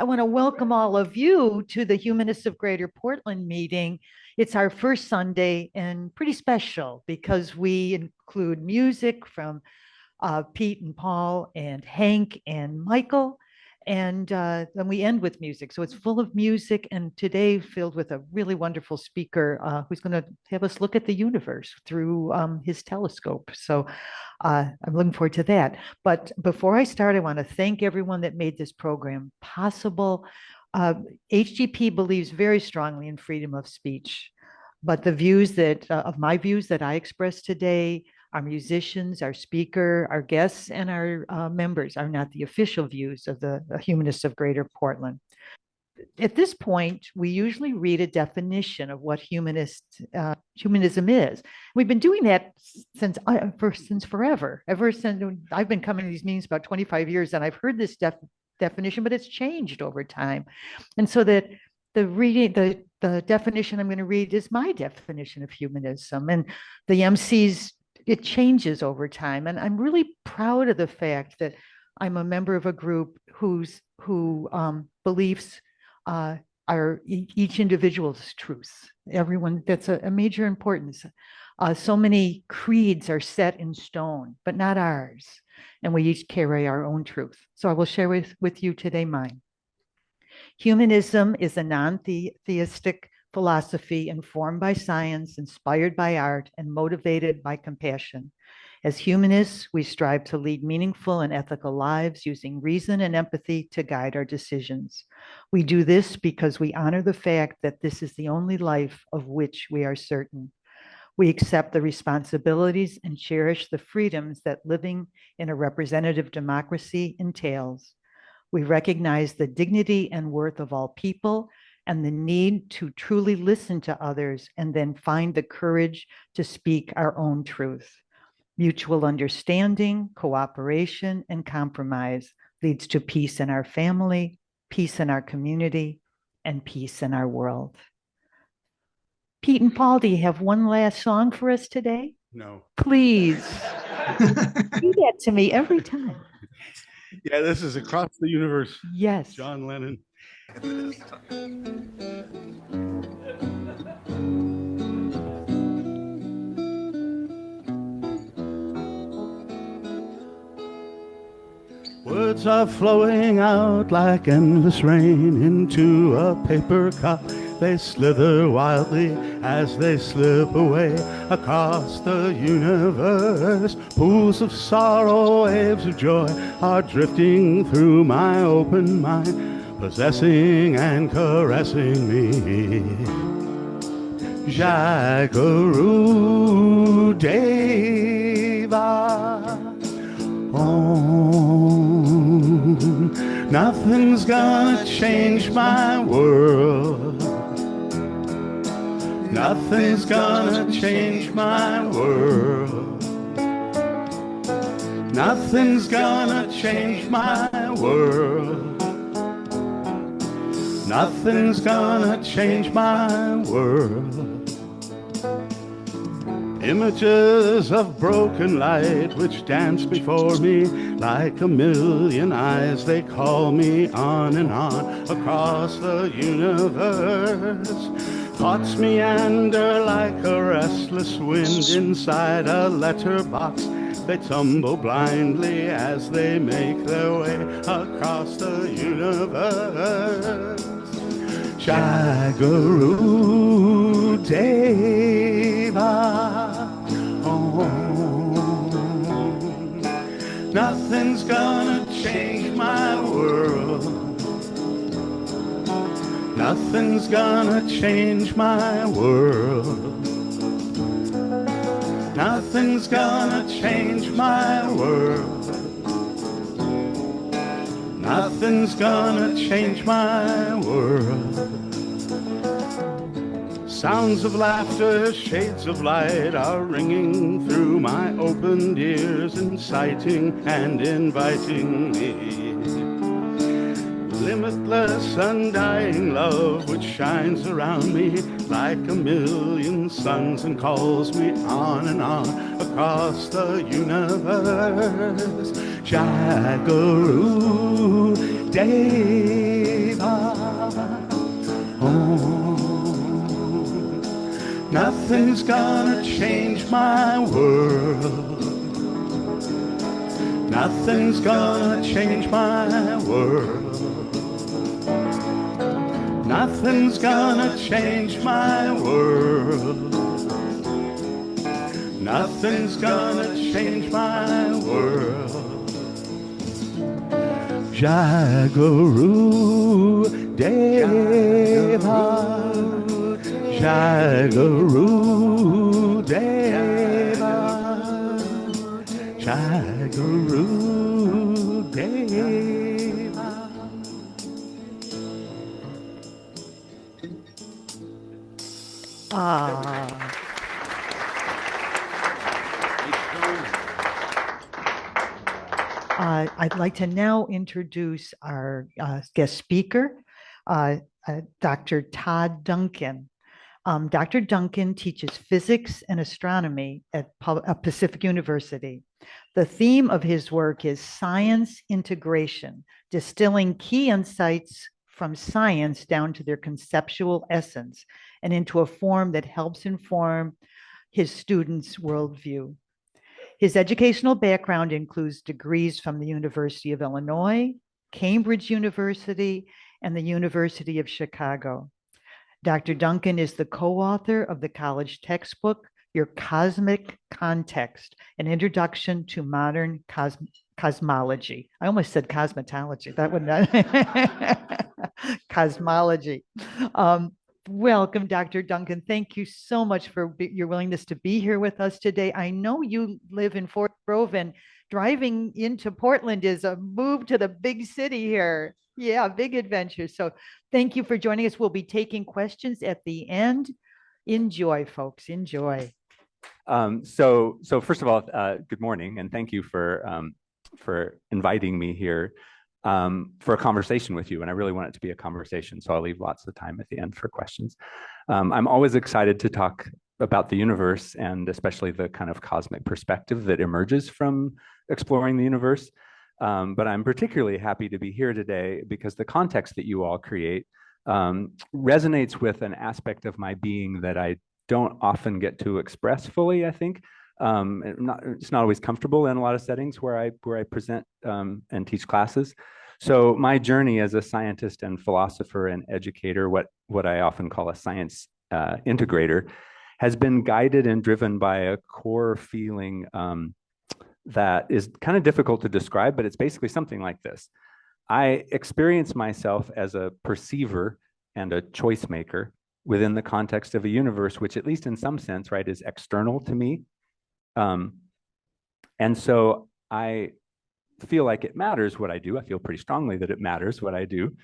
I want to welcome all of you to the Humanists of Greater Portland meeting. It's our first Sunday and pretty special because we include music from Pete and Paul and Hank and Michael. And then we end with music. So it's full of music, and today filled with a really wonderful speaker who's going to have us look at the universe through his telescope. So I'm looking forward to that. But before I start, I want to thank everyone that made this program possible. HGP believes very strongly in freedom of speech, but the views of my views that I express today, our musicians, our speaker, our guests, and our members are not the official views of the Humanists of Greater Portland. At this point, we usually read a definition of what humanism is. We've been doing that since forever. Ever since I've been coming to these meetings about 25 years, and I've heard this definition, but it's changed over time. And so that the definition I'm going to read is my definition of humanism, and the MC's it changes over time. And I'm really proud of the fact that I'm a member of a group who beliefs are each individual's truth. Everyone, that's a major importance. So many creeds are set in stone, but not ours. And we each carry our own truth. So I will share with you today mine. Humanism is a non-theistic philosophy informed by science, inspired by art, and motivated by compassion. As humanists, we strive to lead meaningful and ethical lives using reason and empathy to guide our decisions. We do this because we honor the fact that this is the only life of which we are certain. We accept the responsibilities and cherish the freedoms that living in a representative democracy entails. We recognize the dignity and worth of all people and the need to truly listen to others and then find the courage to speak our own truth. Mutual understanding, cooperation, and compromise leads to peace in our family, peace in our community, and peace in our world. Pete and Paul, do you have one last song for us today? No. Please. Do that to me every time. Yeah, this is Across the Universe. Yes. John Lennon. Words are flowing out like endless rain into a paper cup. They slither wildly as they slip away across the universe. Pools of sorrow, waves of joy are drifting through my open mind, possessing and caressing me. Jagaru Deva Om. Nothing's gonna change my world. Nothing's gonna change my world. Nothing's gonna change my world. Nothing's gonna change my world. Images of broken light which dance before me like a million eyes. They call me on and on across the universe. Thoughts meander like a restless wind inside a letterbox. They tumble blindly as they make their way across the universe. Jagaru Deva Om. Nothing's gonna change my world. Nothing's gonna change my world. Nothing's gonna change my world. Nothing's gonna change my world. Sounds of laughter, shades of light are ringing through my opened ears, inciting and inviting me. Limitless, undying love which shines around me like a million suns and calls me on and on across the universe. Jagaru Deva Nothing's gonna change my world. Nothing's gonna change my world. Nothing's gonna change my world. Nothing's gonna change my world. Jai Guru Deva, Jai Guru Deva, Jai Guru Deva. I'd like to now introduce our guest speaker, Dr. Todd Duncan. Dr. Duncan teaches physics and astronomy at Pacific University. The theme of his work is science integration, distilling key insights from science down to their conceptual essence and into a form that helps inform his students' worldview. His educational background includes degrees from the University of Illinois, Cambridge University, and the University of Chicago. Dr. Duncan is the co-author of the college textbook, Your Cosmic Context, an introduction to modern cosmology. I almost said cosmetology. That would not. Cosmology. Welcome, Dr. Duncan. Thank you so much for your willingness to be here with us today. I know you live in Fort Grove, and driving into Portland is a move to the big city here. Yeah, big adventure. So thank you for joining us. We'll be taking questions at the end. Enjoy, folks. Enjoy. So first of all, good morning, and thank you for inviting me here for a conversation with you. And I really want it to be a conversation, so I'll leave lots of time at the end for questions. I'm always excited to talk about the universe, and especially the kind of cosmic perspective that emerges from exploring the universe. But I'm particularly happy to be here today because the context that you all create resonates with an aspect of my being that I don't often get to express fully, I think. It's not always comfortable in a lot of settings where I present and teach classes. So my journey as a scientist and philosopher and educator, what I often call a science integrator, has been guided and driven by a core feeling that is kind of difficult to describe, but it's basically something like this. I experience myself as a perceiver and a choice maker within the context of a universe, which at least in some sense, right, is external to me. And so I feel like it matters what I do. I feel pretty strongly that it matters what I do.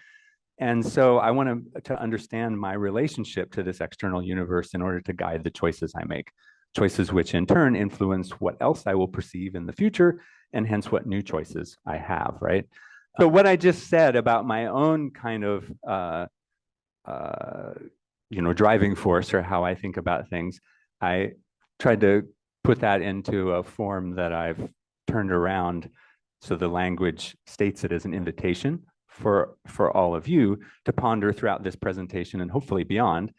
And so I want to understand my relationship to this external universe in order to guide the choices I make. Choices which in turn influence what else I will perceive in the future, and hence what new choices I have, right? So what I just said about my own kind of, driving force, or how I think about things, I tried to put that into a form that I've turned around so the language states it as an invitation for all of you to ponder throughout this presentation and hopefully beyond.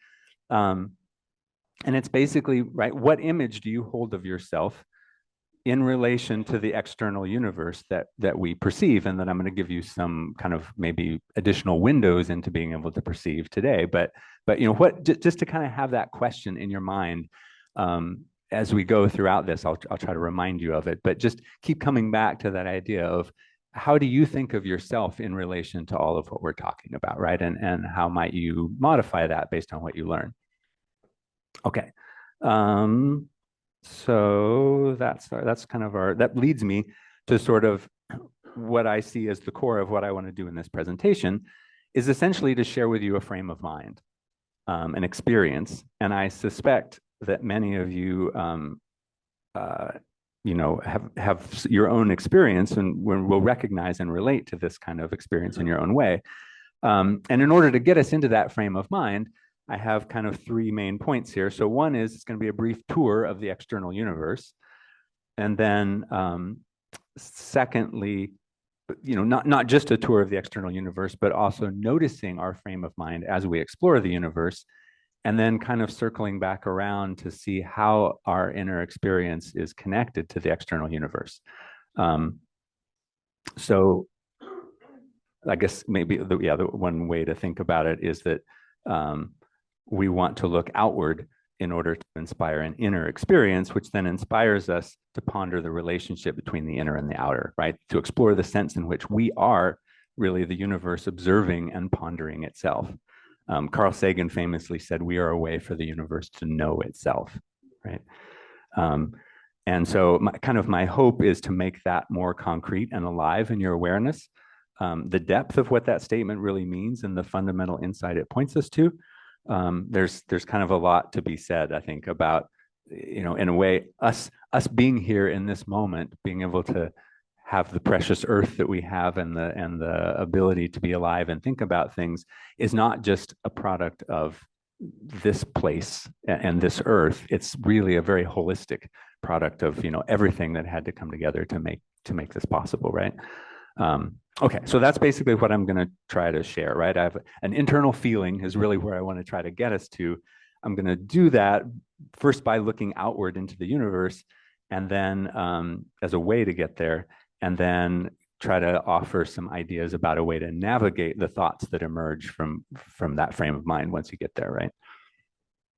And it's basically, right, what image do you hold of yourself in relation to the external universe that we perceive? And then I'm going to give you some kind of maybe additional windows into being able to perceive today. But just to kind of have that question in your mind as we go throughout this, I'll try to remind you of it. But just keep coming back to that idea of how do you think of yourself in relation to all of what we're talking about, right? And how might you modify that based on what you learn? Okay, so that's kind of that leads me to sort of what I see as the core of what I want to do in this presentation, is essentially to share with you a frame of mind, an experience. And I suspect that many of you, have your own experience and will recognize and relate to this kind of experience in your own way. And in order to get us into that frame of mind, I have kind of three main points here. So one is it's going to be a brief tour of the external universe. And then secondly, not just a tour of the external universe, but also noticing our frame of mind as we explore the universe. and then kind of circling back around to see how our inner experience is connected to the external universe. So I guess maybe the one way to think about it is that we want to look outward in order to inspire an inner experience, which then inspires us to ponder the relationship between the inner and the outer, right? To explore the sense in which we are really the universe observing and pondering itself. Carl Sagan famously said, "We are a way for the universe to know itself," right? And so my hope is to make that more concrete and alive in your awareness. The depth of what that statement really means and the fundamental insight it points us to, there's kind of a lot to be said, I think, about, in a way, us being here in this moment, being able to have the precious earth that we have and the ability to be alive and think about things is not just a product of this place and this earth. It's really a very holistic product of everything that had to come together to make this possible, right? Okay, so that's basically what I'm going to try to share, right? I have an internal feeling is really where I want to try to get us to. I'm going to do that first by looking outward into the universe, and then as a way to get there, and then try to offer some ideas about a way to navigate the thoughts that emerge from that frame of mind once you get there, right?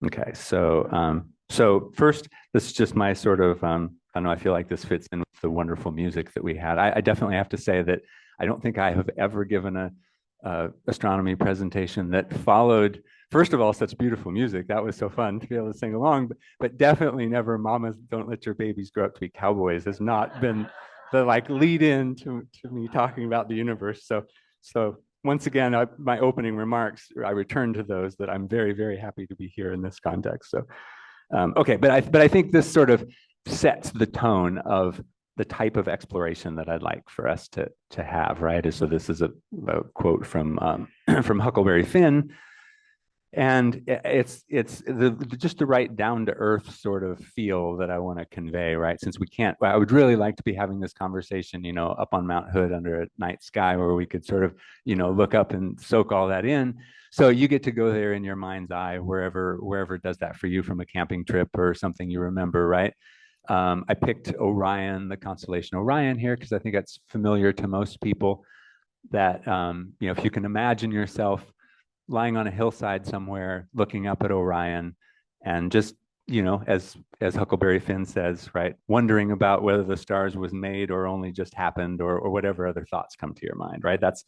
Okay, so first, this is just my sort of, I don't know, I feel like this fits in with the wonderful music that we had. I definitely have to say that I don't think I have ever given a astronomy presentation that followed, first of all, such beautiful music. That was so fun to be able to sing along, but definitely never "Mamas Don't Let Your Babies Grow Up to Be Cowboys" has not been the lead in to me talking about the universe. So once again, my opening remarks, I return to those, that I'm very, very happy to be here in this context. So, okay, but I think this sort of sets the tone of the type of exploration that I'd like for us to have, right? So this is a quote from from Huckleberry Finn, and it's just the right down to earth sort of feel that I want to convey, right? Since we can't, I would really like to be having this conversation, up on Mount Hood under a night sky where we could sort of, look up and soak all that in. So you get to go there in your mind's eye, wherever does that for you, from a camping trip or something you remember, right? I picked Orion, the constellation Orion here, because I think that's familiar to most people. That, if you can imagine yourself lying on a hillside somewhere, looking up at Orion, and just, as Huckleberry Finn says, right, wondering about whether the stars was made or only just happened, or whatever other thoughts come to your mind, right? That's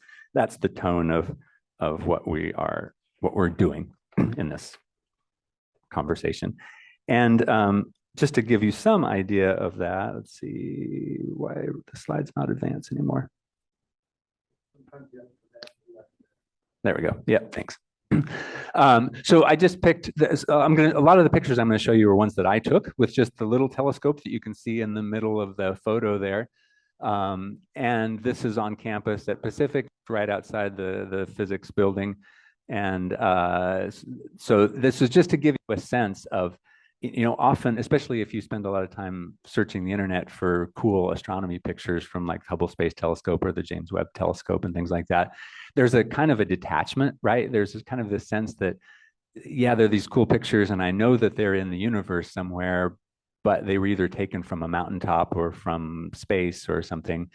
the tone of what we're doing in this conversation. And just to give you some idea of that, let's see why the slide's not advanced anymore. There we go. Yeah, thanks. So I just picked this. A lot of the pictures I'm going to show you are ones that I took with just the little telescope that you can see in the middle of the photo there. And this is on campus at Pacific, right outside the physics building. And so this is just to give you a sense of, often, especially if you spend a lot of time searching the internet for cool astronomy pictures from like Hubble Space Telescope or the James Webb Telescope and things like that, there's a kind of a detachment, right? There's kind of this sense that, yeah, they're these cool pictures and I know that they're in the universe somewhere, but they were either taken from a mountaintop or from space or something.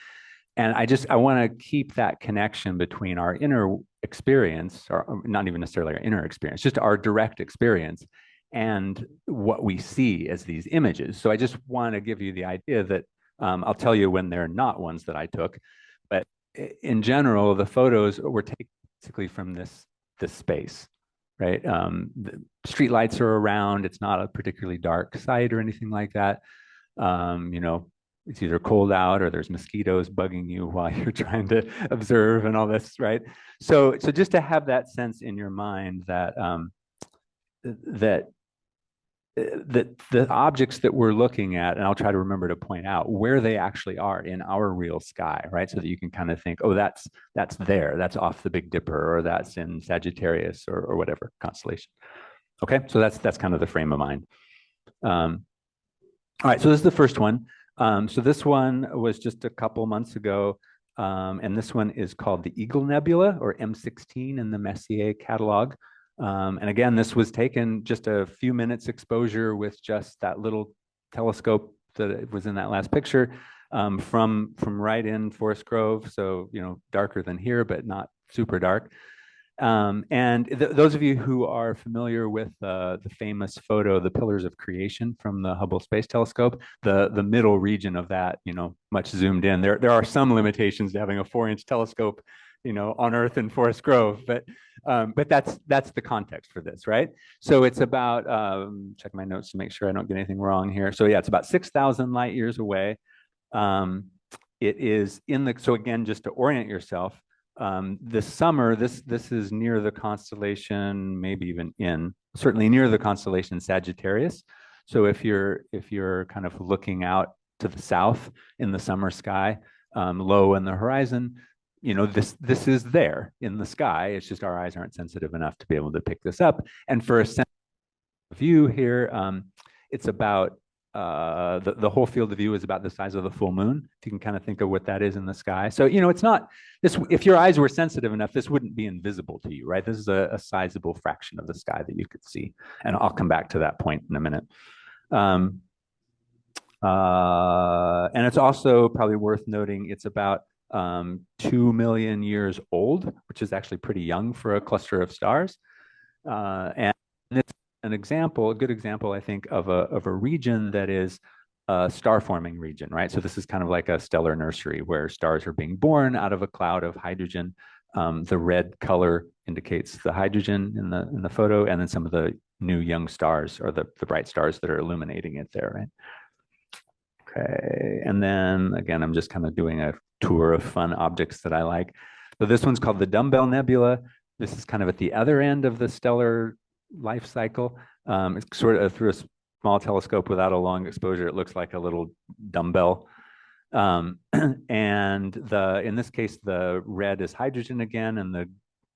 And I want to keep that connection between our inner experience, or not even necessarily our inner experience, just our direct experience, and what we see as these images. So I just want to give you the idea that I'll tell you when they're not ones that I took, but in general, the photos were taken basically from this space, right? The street lights are around. It's not a particularly dark site or anything like that. It's either cold out or there's mosquitoes bugging you while you're trying to observe and all this, right? So just to have that sense in your mind that the objects that we're looking at, and I'll try to remember to point out where they actually are in our real sky, right? So that you can kind of think, oh, that's there, that's off the Big Dipper, or that's in Sagittarius, or whatever constellation. Okay, so that's kind of the frame of mind. All right, so this is the first one. So this one was just a couple months ago, and this one is called the Eagle Nebula, or M16 in the Messier catalog. And again, this was taken just a few minutes exposure with just that little telescope that was in that last picture, from right in Forest Grove. So, darker than here, but not super dark. And those of you who are familiar with the famous photo, the Pillars of Creation from the Hubble Space Telescope, the middle region of that, much zoomed in. There are some limitations to having a 4-inch telescope, on Earth in Forest Grove, but that's the context for this, right? So it's about, check my notes to make sure I don't get anything wrong here. So yeah, it's about 6,000 light years away. It is so again, just to orient yourself, this summer, this is near the constellation, maybe even certainly near the constellation Sagittarius. So if you're kind of looking out to the south in the summer sky, low in the horizon, this is there in the sky. It's just our eyes aren't sensitive enough to be able to pick this up. And for a view here, it's about the whole field of view is about the size of the full moon. If you can kind of think of what that is in the sky. So, it's not this, if your eyes were sensitive enough, this wouldn't be invisible to you, right? This is a sizable fraction of the sky that you could see. And I'll come back to that point in a minute. And it's also probably worth noting, it's about 2 million years old, which is actually pretty young for a cluster of stars. And it's a good example, I think, of a region that is a star-forming region, right? So this is kind of like a stellar nursery where stars are being born out of a cloud of hydrogen. The red color indicates the hydrogen in the photo, and then some of the new young stars, or the bright stars that are illuminating it there, right? Okay, and then again, I'm just kind of doing a tour of fun objects that I like. So this one's called the Dumbbell Nebula. This is kind of at the other end of the stellar life cycle. It's sort of through a small telescope without a long exposure. It looks like a little dumbbell. And in this case, the red is hydrogen again, and the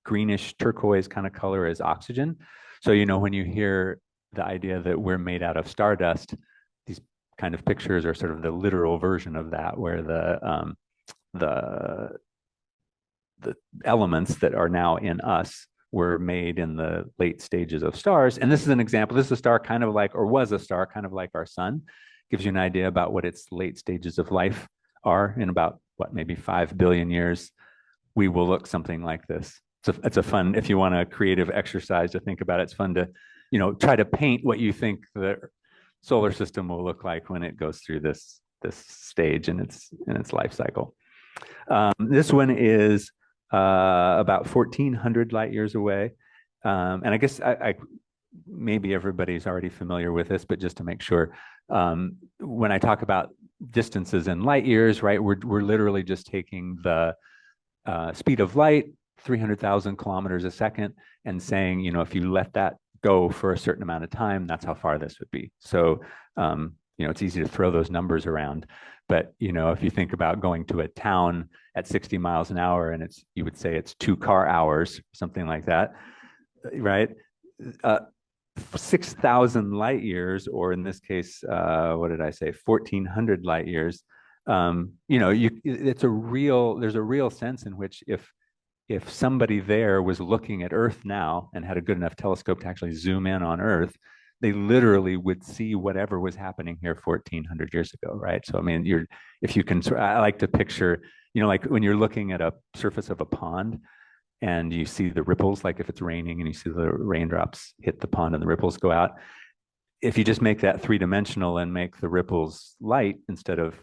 greenish turquoise kind of color is oxygen. So, when you hear the idea that we're made out of stardust, these kind of pictures are sort of the literal version of that, where the elements that are now in us were made in the late stages of stars. And this is an example. This is a star kind of like, or was a star kind of like our sun. Gives you an idea about what its late stages of life are. In about, maybe 5 billion years, we will look something like this. So it's a fun, if you want a creative exercise to think about it, it's fun to, try to paint what you think the solar system will look like when it goes through this stage in its life cycle. This one is about 1,400 light years away. And I guess maybe everybody's already familiar with this, but just to make sure, when I talk about distances in light years, right, we're literally just taking the speed of light, 300,000 kilometers a second, and saying, if you let that go for a certain amount of time, that's how far this would be. So, it's easy to throw those numbers around. But, if you think about going to a town at 60 miles an hour, and you would say it's 2 car hours, something like that, right? 6,000 light years, or in this case, what did I say? 1,400 light years. There's a real sense in which if somebody there was looking at Earth now and had a good enough telescope to actually zoom in on Earth, they literally would see whatever was happening here 1,400 years ago, right? So, I mean, I like to picture, like when you're looking at a surface of a pond and you see the ripples, like if it's raining and you see the raindrops hit the pond and the ripples go out. If you just make that 3-dimensional and make the ripples light instead of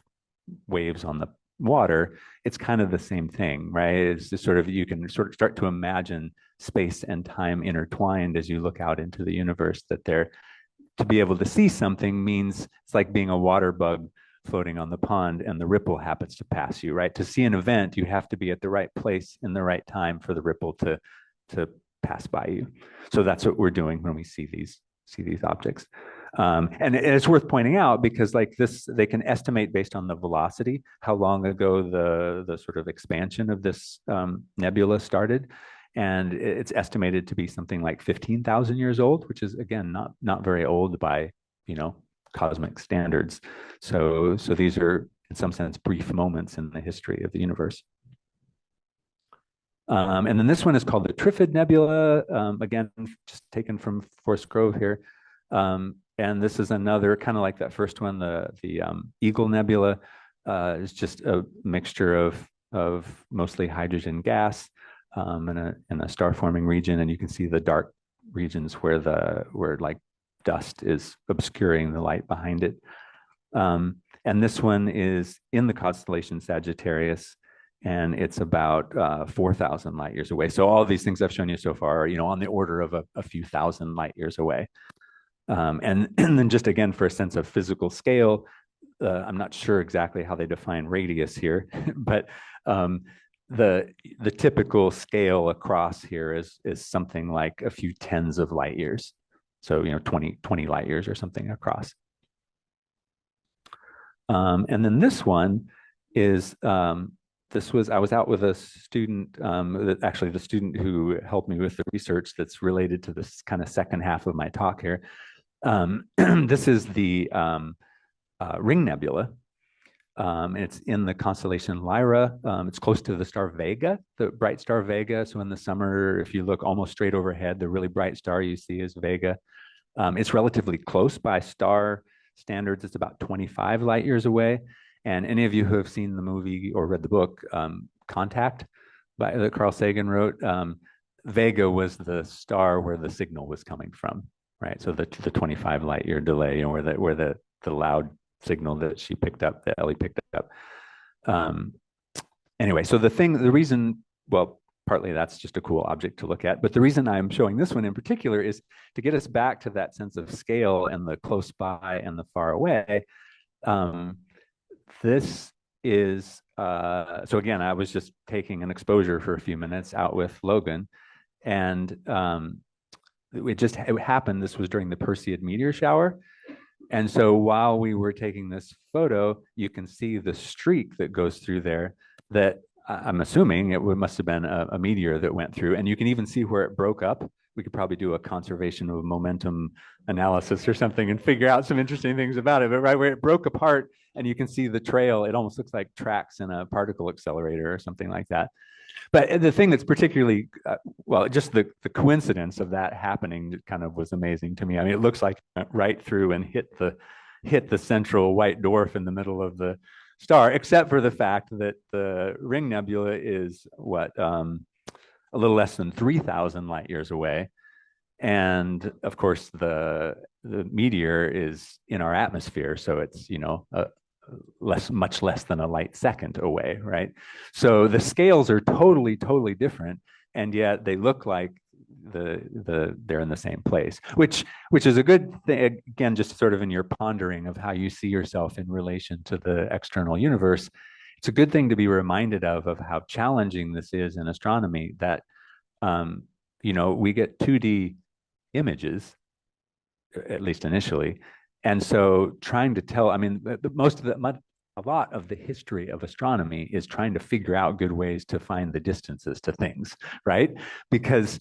waves on the water, it's kind of the same thing, right? It's just you can sort of start to imagine space and time intertwined as you look out into the universe, to be able to see something means it's like being a water bug floating on the pond and the ripple happens to pass you, right? To see an event, you have to be at the right place in the right time for the ripple to pass by you. So that's what we're doing when we see these objects. And it's worth pointing out because like this, they can estimate based on the velocity, how long ago the sort of expansion of this nebula started. And it's estimated to be something like 15,000 years old, which is, again, not very old by, cosmic standards. So these are, in some sense, brief moments in the history of the universe. And then this one is called the Trifid Nebula, again, just taken from Forest Grove here. And this is another kind of like that first one, the Eagle Nebula is just a mixture of mostly hydrogen gas in a star forming region. And you can see the dark regions where like dust is obscuring the light behind it. And this one is in the constellation Sagittarius, and it's about 4,000 light years away. So all these things I've shown you so far are, on the order of a few thousand light years away. And then just again, for a sense of physical scale, I'm not sure exactly how they define radius here, but the typical scale across here is something like a few tens of light years. So, 20 light years or something across. And then this one is, I was out with a student, actually the student who helped me with the research that's related to this kind of second half of my talk here. This is the Ring Nebula. It's in the constellation Lyra. It's close to the star Vega, the bright star Vega. So in the summer, if you look almost straight overhead, the really bright star you see is Vega. It's relatively close by star standards. It's about 25 light years away. And any of you who have seen the movie or read the book, Contact, that Carl Sagan wrote, Vega was the star where the signal was coming from, right? So the 25 light year delay, where the loud signal that she picked up, that Ellie picked up. Anyway, so the reason, well, partly that's just a cool object to look at, but the reason I'm showing this one in particular is to get us back to that sense of scale and the close by and the far away. This is, so again, I was just taking an exposure for a few minutes out with Logan, and it happened, this was during the Perseid meteor shower. And so while we were taking this photo, you can see the streak that goes through there that I'm assuming it must have been a meteor that went through. And you can even see where it broke up. We could probably do a conservation of momentum analysis or something and figure out some interesting things about it. But right where it broke apart and you can see the trail, it almost looks like tracks in a particle accelerator or something like that. But the thing that's particularly, well, just the coincidence of that happening kind of was amazing to me. I mean, it looks like it went right through and hit the central white dwarf in the middle of the star, except for the fact that the Ring Nebula is a little less than 3,000 light years away. And of course, the meteor is in our atmosphere. So it's, much less than a light second away, right? So the scales are totally, totally different, and yet they look like they're in the same place, which is a good thing. Again, just sort of in your pondering of how you see yourself in relation to the external universe, it's a good thing to be reminded of how challenging this is in astronomy. That we get 2D images, at least initially. And so trying to tell, I mean, a lot of the history of astronomy is trying to figure out good ways to find the distances to things, right? Because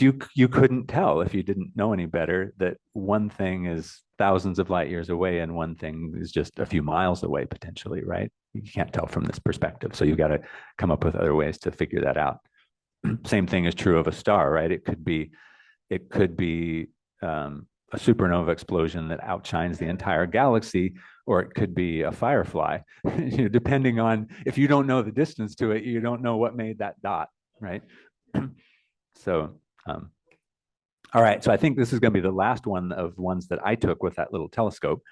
you couldn't tell if you didn't know any better that one thing is thousands of light years away and one thing is just a few miles away potentially, right? You can't tell from this perspective. So you've got to come up with other ways to figure that out. Same thing is true of a star, right? It could be a supernova explosion that outshines the entire galaxy, or it could be a firefly, depending on, if you don't know the distance to it, you don't know what made that dot, right? So, all right, so I think this is going to be the last one of ones that I took with that little telescope.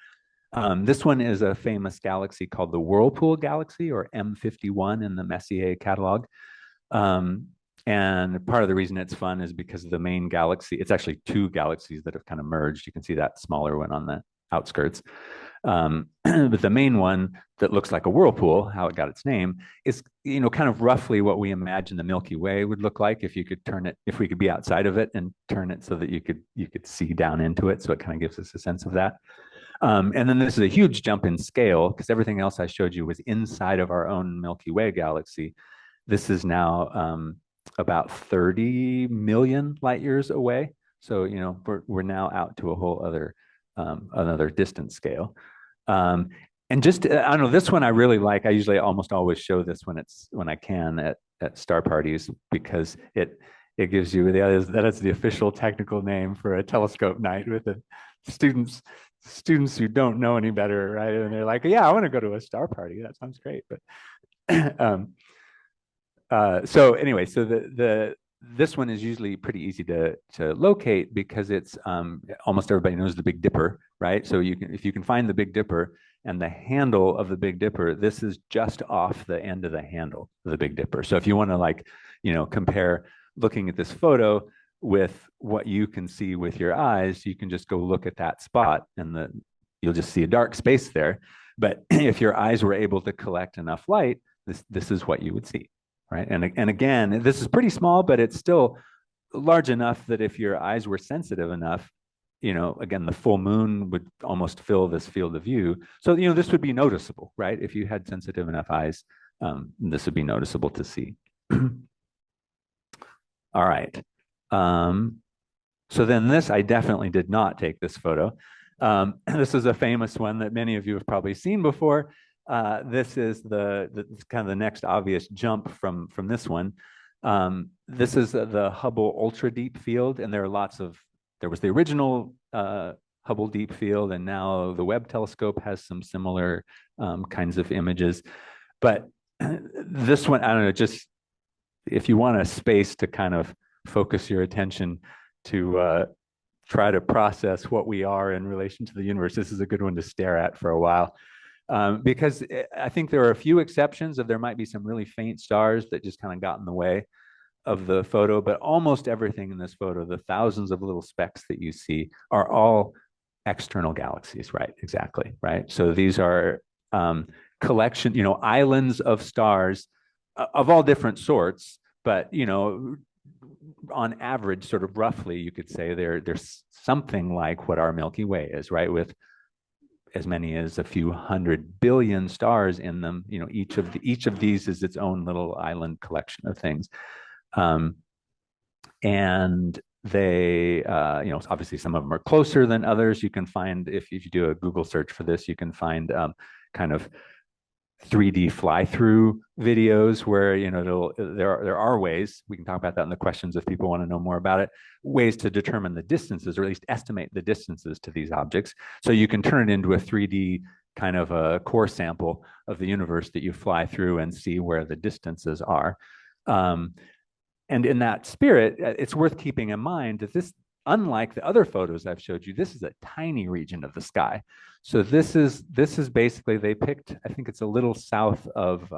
This one is a famous galaxy called the Whirlpool Galaxy, or M51 in the Messier catalog. And part of the reason it's fun is because the main galaxy, it's actually two galaxies that have kind of merged. You can see that smaller one on the outskirts. But the main one that looks like a whirlpool, how it got its name, is kind of roughly what we imagine the Milky Way would look like if you could turn it, if we could be outside of it and turn it so that you could see down into it. So it kind of gives us a sense of that. And then this is a huge jump in scale because everything else I showed you was inside of our own Milky Way galaxy. This is now about 30 million light years away. So, we're now out to a whole other, another distance scale. And just, I don't know, this one I really like. I usually almost always show this when I can at star parties because it gives you that is the official technical name for a telescope night with the students who don't know any better, right? And they're like, yeah, I want to go to a star party. That sounds great. But so anyway, so this one is usually pretty easy to locate because it's almost everybody knows the Big Dipper, right? So if you can find the Big Dipper and the handle of the Big Dipper, this is just off the end of the handle of the Big Dipper. So if you want to, like, compare looking at this photo with what you can see with your eyes, you can just go look at that spot and you'll just see a dark space there. But if your eyes were able to collect enough light, this is what you would see, right? And again, this is pretty small, but it's still large enough that if your eyes were sensitive enough, again, the full moon would almost fill this field of view. So, this would be noticeable, right? If you had sensitive enough eyes, this would be noticeable to see. All right. So then I definitely did not take this photo. This is a famous one that many of you have probably seen before. This is the kind of the next obvious jump from this one. This is the Hubble Ultra Deep Field, and there was the original Hubble Deep Field, and now the Webb telescope has some similar kinds of images. But this one, I don't know, just if you want a space to kind of focus your attention to try to process what we are in relation to the universe, this is a good one to stare at for a while. Because I think there are a few exceptions there might be some really faint stars that just kind of got in the way of the photo, but almost everything in this photo, the thousands of little specks that you see, are all external galaxies, right? Exactly, right? So these are collection, islands of stars of all different sorts, but on average, sort of roughly, you could say they're something like what our Milky Way is, right? With as many as a few 100 billion stars in them. Each of these is its own little island collection of things. And they, obviously some of them are closer than others. You can find, if you do a Google search for this, you can find kind of 3D fly-through videos where, there are ways, we can talk about that in the questions if people want to know more about it, ways to determine the distances, or at least estimate the distances to these objects. So you can turn it into a 3D kind of a core sample of the universe that you fly through and see where the distances are. And in that spirit, it's worth keeping in mind that this, unlike the other photos I've showed you, this is a tiny region of the sky. So this is basically, they picked, I think it's a little south of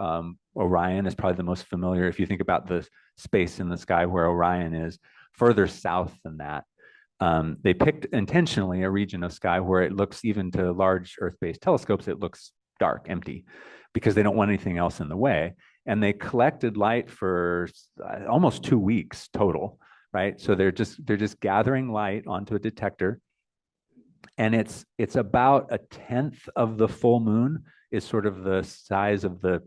Orion is probably the most familiar. If you think about the space in the sky where Orion is, further south than that, they picked intentionally a region of sky where it looks, even to large Earth-based telescopes, it looks dark, empty, because they don't want anything else in the way. And they collected light for almost 2 weeks total, right? So they're just gathering light onto a detector, and it's about 1/10 of the full moon is sort of the size of the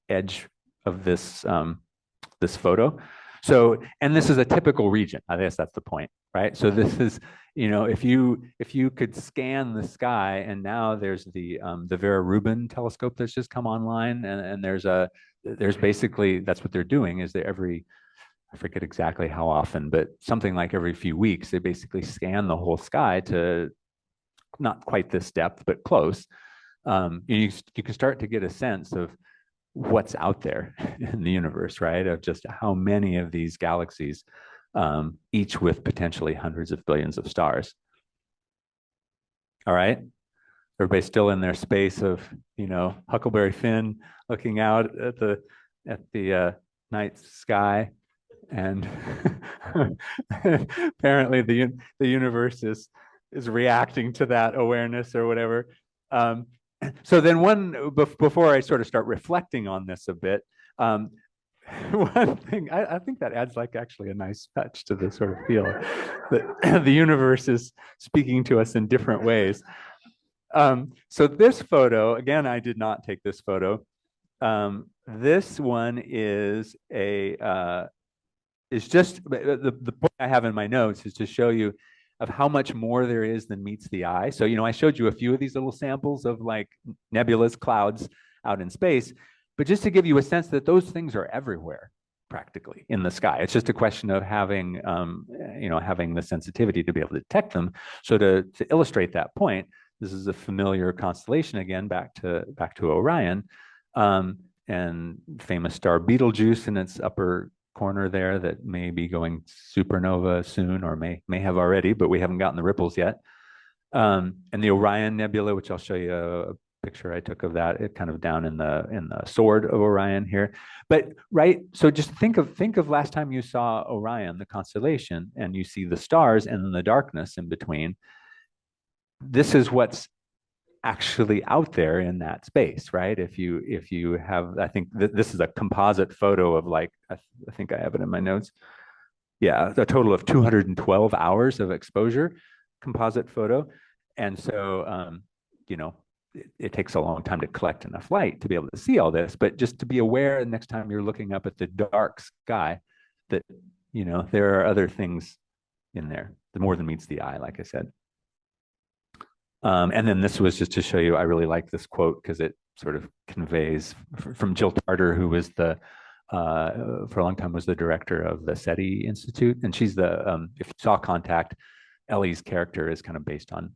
edge of this this photo. So, and this is a typical region. I guess that's the point, right? So this is, if you could scan the sky, and now there's the Vera Rubin telescope that's just come online, and there's basically, that's what they're doing, is I forget exactly how often, but something like every few weeks, they basically scan the whole sky to not quite this depth, but close. You can start to get a sense of what's out there in the universe, right? Of just how many of these galaxies, each with potentially hundreds of billions of stars. All right. Everybody's still in their space of, Huckleberry Finn looking out at the night sky. And apparently the universe is reacting to that awareness or whatever. So then before I sort of start reflecting on this a bit, one thing, I think that adds actually a nice touch to the sort of feel that the universe is speaking to us in different ways. So this photo, again, I did not take this photo. This one is just the point I have in my notes is to show you of how much more there is than meets the eye. So, I showed you a few of these little samples of nebulas, clouds out in space. but just to give you a sense that those things are everywhere practically in the sky. It's just a question of having, having the sensitivity to be able to detect them. So to illustrate that point, this is a familiar constellation again, back to Orion, and famous star Betelgeuse in its upper corner there that may be going supernova soon, or may have already, but we haven't gotten the ripples yet. And the Orion Nebula, which I'll show you a picture I took of that, it kind of down in the sword of Orion here. But right, so just think of last time you saw Orion, the constellation, and you see the stars and then the darkness in between. This is what's actually out there in that space, right? If you have, I think this is a composite photo of, like, I think I have it in my notes. Yeah, a total of 212 hours of exposure, composite photo. And so, it takes a long time to collect enough light to be able to see all this, but just to be aware next time you're looking up at the dark sky that, there are other things in there, the more than meets the eye, like I said. And then this was just to show you, I really like this quote because it sort of conveys from Jill Tarter, who was for a long time was the director of the SETI Institute. And she's if you saw Contact, Ellie's character is kind of based on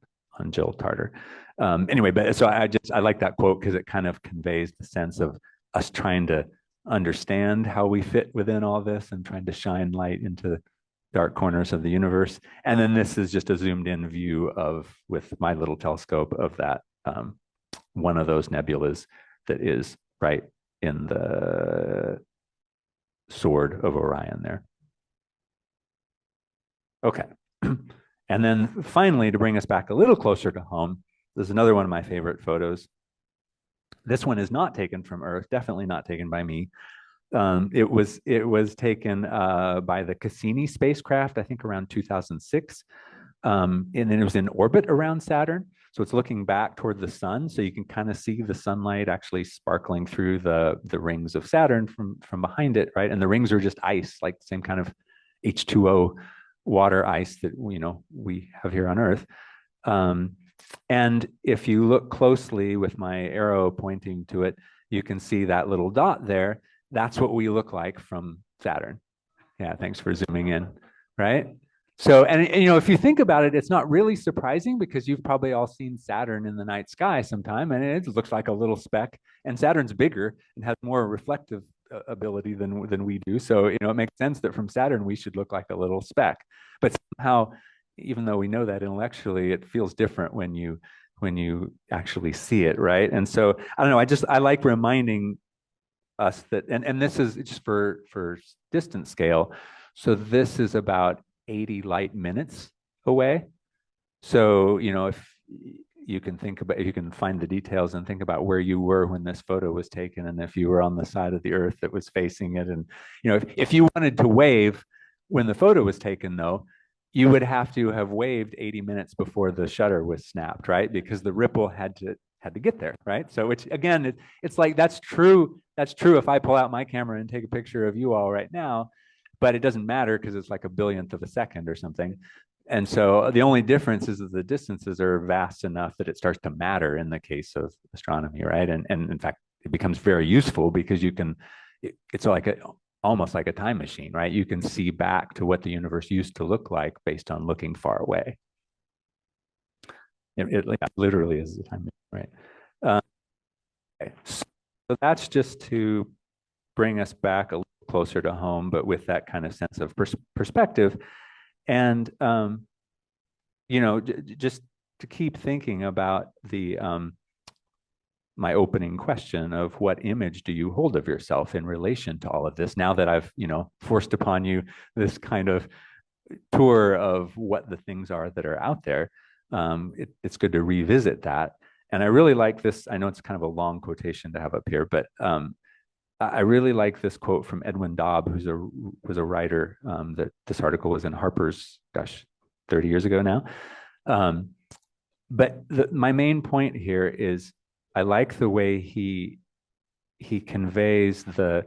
Jill Tarter. Anyway, but so I like that quote because it kind of conveys the sense of us trying to understand how we fit within all this and trying to shine light into dark corners of the universe. And then this is just a zoomed in view with my little telescope of that, one of those nebulas that is right in the sword of Orion there. Okay. And then finally, to bring us back a little closer to home, there's another one of my favorite photos. This one is not taken from Earth, definitely not taken by me. It was taken by the Cassini spacecraft, I think around 2006. And then it was in orbit around Saturn. So it's looking back toward the sun. So you can kind of see the sunlight actually sparkling through the rings of Saturn from behind it, right? And the rings are just ice, like the same kind of H2O water ice that we have here on Earth. And if you look closely with my arrow pointing to it, you can see that little dot there. That's what we look like from Saturn. Yeah, thanks for zooming in, right? So, and if you think about it, it's not really surprising because you've probably all seen Saturn in the night sky sometime, and it looks like a little speck. And Saturn's bigger and has more reflective ability than we do. So, it makes sense that from Saturn we should look like a little speck. But somehow, even though we know that intellectually, it feels different when you actually see it, right? And so, I don't know. I like reminding us that, and this is just for distance scale. So this is about 80 light minutes away. So, if you can if you can find the details and think about where you were when this photo was taken, and if you were on the side of the Earth that was facing it, and, if you wanted to wave when the photo was taken, though, you would have to have waved 80 minutes before the shutter was snapped, right? Because the ripple had to get there, right? So, which again, it's like, that's true if I pull out my camera and take a picture of you all right now, but it doesn't matter because it's like a billionth of a second or something. And so the only difference is that the distances are vast enough that it starts to matter in the case of astronomy, right? And in fact, it becomes very useful because it's like almost like a time machine, right? You can see back to what the universe used to look like based on looking far away. It literally is a time machine, right? Okay. So that's just to bring us back a little closer to home, but with that kind of sense of perspective. And, just to keep thinking about my opening question of what image do you hold of yourself in relation to all of this? Now that I've, forced upon you this kind of tour of what the things are that are out there, it's good to revisit that. And I really like this. I know it's kind of a long quotation to have up here, but I really like this quote from Edwin Dobb, who was a writer. That this article was in Harper's, 30 years ago now. But my main point here is I like the way he conveys the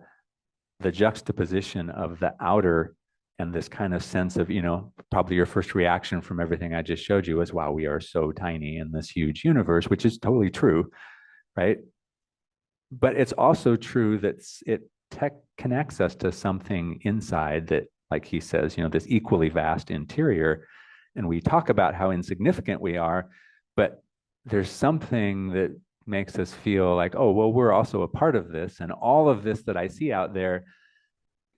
juxtaposition of the outer and this kind of sense of, probably your first reaction from everything I just showed you was, wow, we are so tiny in this huge universe, which is totally true, right? but it's also true that it connects us to something inside that, like he says, this equally vast interior. And we talk about how insignificant we are, but there's something that makes us feel like, oh, well, we're also a part of this. And all of this that I see out there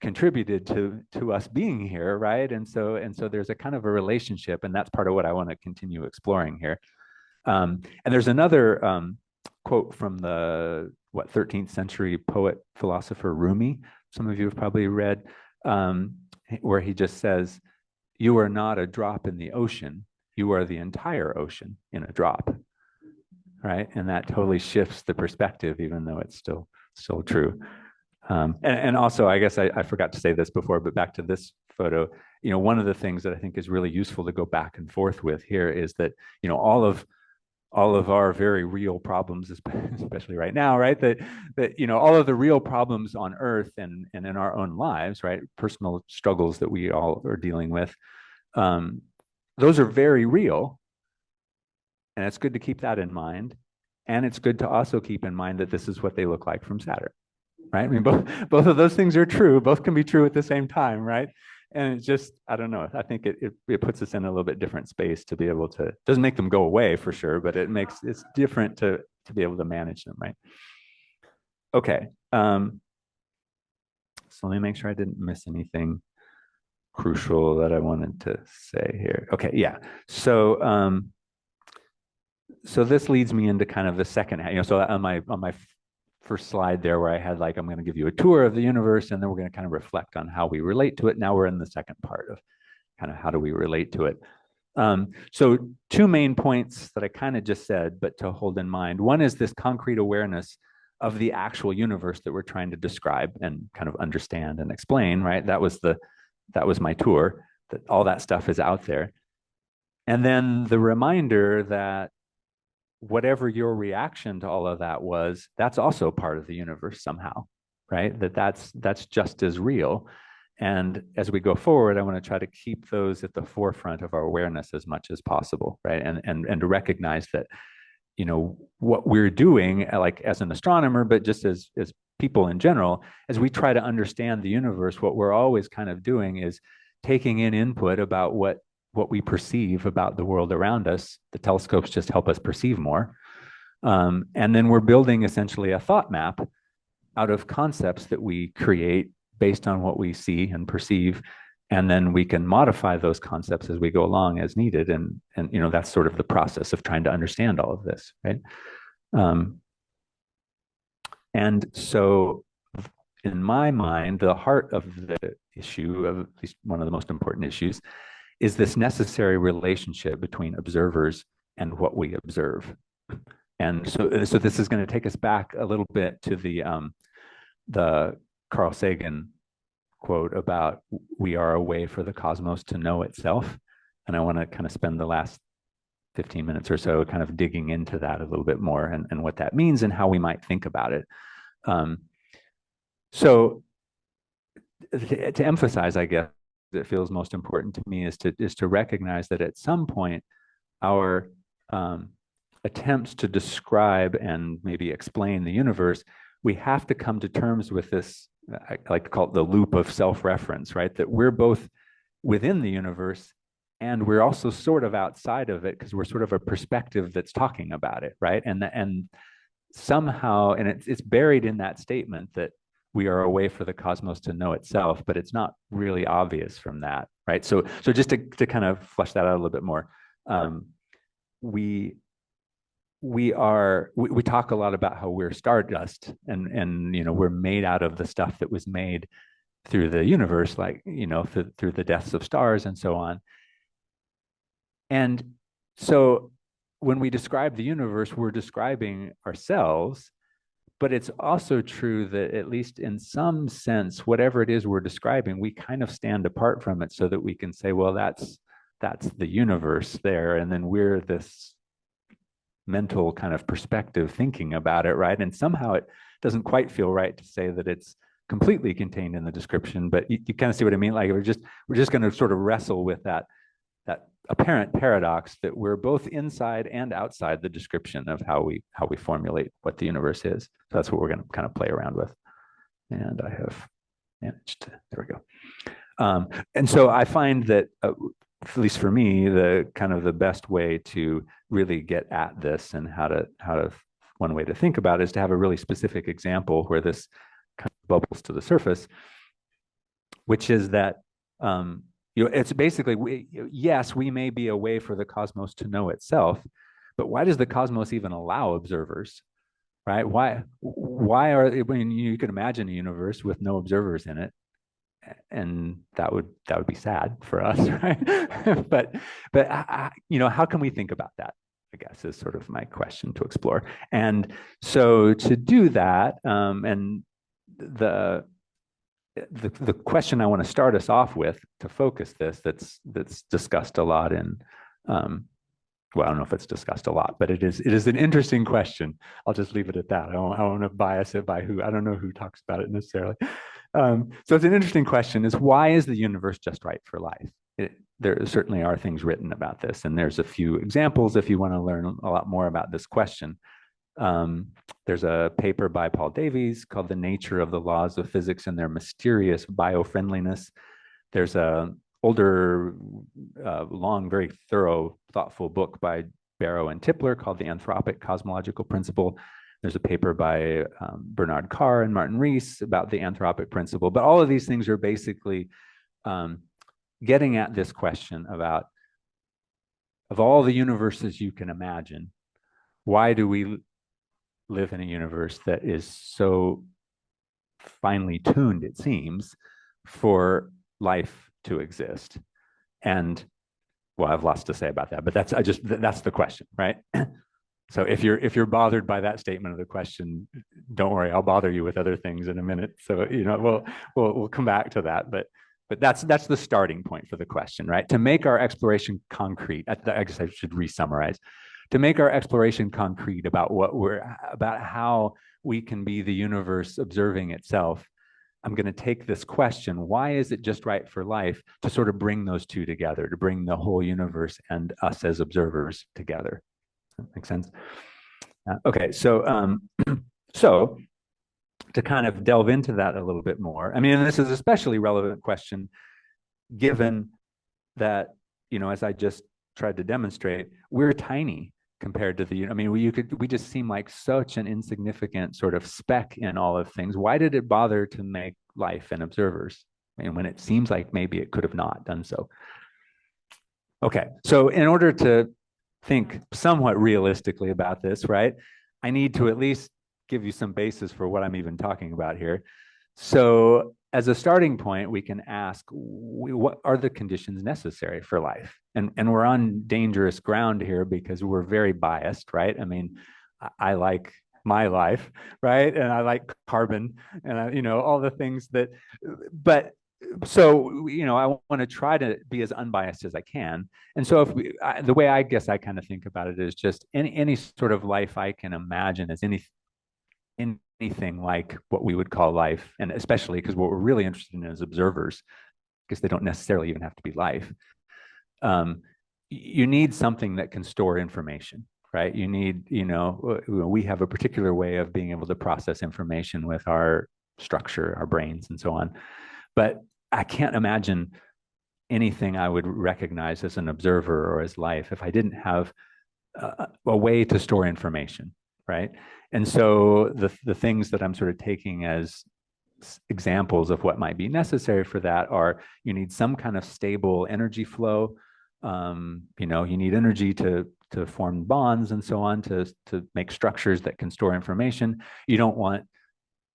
contributed to us being here, right? And so there's a kind of a relationship, and that's part of what I want to continue exploring here. And there's another quote from the 13th century poet philosopher Rumi. Some of you have probably read, where he just says, "You are not a drop in the ocean; you are the entire ocean in a drop." Right, and that totally shifts the perspective, even though it's still true. And also, I guess I forgot to say this before, but back to this photo, one of the things that I think is really useful to go back and forth with here is that, all of our very real problems, especially right now, right? That all of the real problems on Earth and in our own lives, right? Personal struggles that we all are dealing with, those are very real. And it's good to keep that in mind. And it's good to also keep in mind that this is what they look like from Saturn, right? I mean, both of those things are true. Both can be true at the same time, right? And it's just, I don't know, I think it puts us in a little bit different space to be able to, doesn't make them go away for sure, but it's different to be able to manage them, right? Okay. So let me make sure I didn't miss anything crucial that I wanted to say here. Okay, yeah. So this leads me into kind of the second, so on my first slide there where I had like, I'm going to give you a tour of the universe, and then we're going to kind of reflect on how we relate to it. Now we're in the second part of kind of how do we relate to it. So two main points that I kind of just said, but to hold in mind. One is this concrete awareness of the actual universe that we're trying to describe and kind of understand and explain, right? That was my tour, that all that stuff is out there. And then the reminder that whatever your reaction to all of that was, that's also part of the universe somehow, right? That's just as real. And as we go forward, I want to try to keep those at the forefront of our awareness as much as possible, right? And to recognize that, what we're doing, like as an astronomer, but just as people in general, as we try to understand the universe, what we're always kind of doing is taking in input about what we perceive about the world around us. The telescopes just help us perceive more. And then we're building essentially a thought map out of concepts that we create based on what we see and perceive. And then we can modify those concepts as we go along as needed. And that's sort of the process of trying to understand all of this, right? And so in my mind, the heart of the issue, of at least one of the most important issues, is this necessary relationship between observers and what we observe. And so this is going to take us back a little bit to the Carl Sagan quote about we are a way for the cosmos to know itself. And I want to kind of spend the last 15 minutes or so kind of digging into that a little bit more and what that means and how we might think about it. So to emphasize, I guess, that feels most important to me is to recognize that at some point our attempts to describe and maybe explain the universe, we have to come to terms with this, I like to call it the loop of self-reference, right? That we're both within the universe and we're also sort of outside of it because we're sort of a perspective that's talking about it, right? And somehow, and it's buried in that statement that we are a way for the cosmos to know itself, but it's not really obvious from that, right? So just to kind of flesh that out a little bit more, we talk a lot about how we're stardust and we're made out of the stuff that was made through the universe, like through the deaths of stars and so on. And so when we describe the universe, we're describing ourselves. But it's also true that at least in some sense, whatever it is we're describing, we kind of stand apart from it so that we can say, well, that's the universe there. And then we're this mental kind of perspective thinking about it, right? And somehow it doesn't quite feel right to say that it's completely contained in the description, but you kind of see what I mean? Like we're just going to sort of wrestle with that apparent paradox that we're both inside and outside the description of how we formulate what the universe is. So that's what we're going to kind of play around with. And I have managed to, there we go. And so I find that, at least for me, the kind of the best way to really get at this and how to one way to think about it is to have a really specific example where this kind of bubbles to the surface, which is that it's basically, yes, we may be a way for the cosmos to know itself, but why does the cosmos even allow observers, right? Why when you could imagine a universe with no observers in it, and that would be sad for us, right? but how can we think about that, I guess, is sort of my question to explore. And so to do that, and the question I want to start us off with to focus this, that's discussed a lot in, well, I don't know if it's discussed a lot, but it is an interesting question. I'll just leave it at that. I don't want to bias it by who, I don't know who talks about it necessarily. So it's an interesting question, is why is the universe just right for life? There certainly are things written about this, and there's a few examples if you want to learn a lot more about this question. There's a paper by Paul Davies called The Nature of the Laws of Physics and Their Mysterious Biofriendliness. There's a older, long, very thorough, thoughtful book by Barrow and Tipler called The Anthropic Cosmological Principle. There's a paper by Bernard Carr and Martin Rees about the anthropic principle. But all of these things are basically getting at this question about, of all the universes you can imagine, why do we live in a universe that is so finely tuned, it seems, for life to exist? And well, I have lots to say about that, but that's the question, right? So if you're bothered by that statement of the question, don't worry, I'll bother you with other things in a minute. So we'll come back to that, but that's the starting point for the question, right? To make our exploration concrete, I guess I should re-summarize. To make our exploration concrete about how we can be the universe observing itself, I'm going to take this question, why is it just right for life, to sort of bring those two together, to bring the whole universe and us as observers together. Does that make sense? Okay, so so to kind of delve into that a little bit more, I mean, this is an especially relevant question, given that, as I just tried to demonstrate, we're tiny compared to I mean, we just seem like such an insignificant sort of speck in all of things. Why did it bother to make life and observers? I mean, when it seems like maybe it could have not done so. Okay, so in order to think somewhat realistically about this, right, I need to at least give you some basis for what I'm even talking about here. So as a starting point, we can ask, what are the conditions necessary for life? And we're on dangerous ground here because we're very biased, right? I mean, I like my life, right? And I like carbon and, all the things that, but so, I want to try to be as unbiased as I can. And so the way I guess I kind of think about it is just any sort of life I can imagine as anything like what we would call life, and especially because what we're really interested in is observers, because they don't necessarily even have to be life. You need something that can store information, right? You need, we have a particular way of being able to process information with our structure, our brains, and so on. But I can't imagine anything I would recognize as an observer or as life if I didn't have a way to store information, right? And so the things that I'm sort of taking as examples of what might be necessary for that are, you need some kind of stable energy flow. You need energy to form bonds and so on, to make structures that can store information. You don't want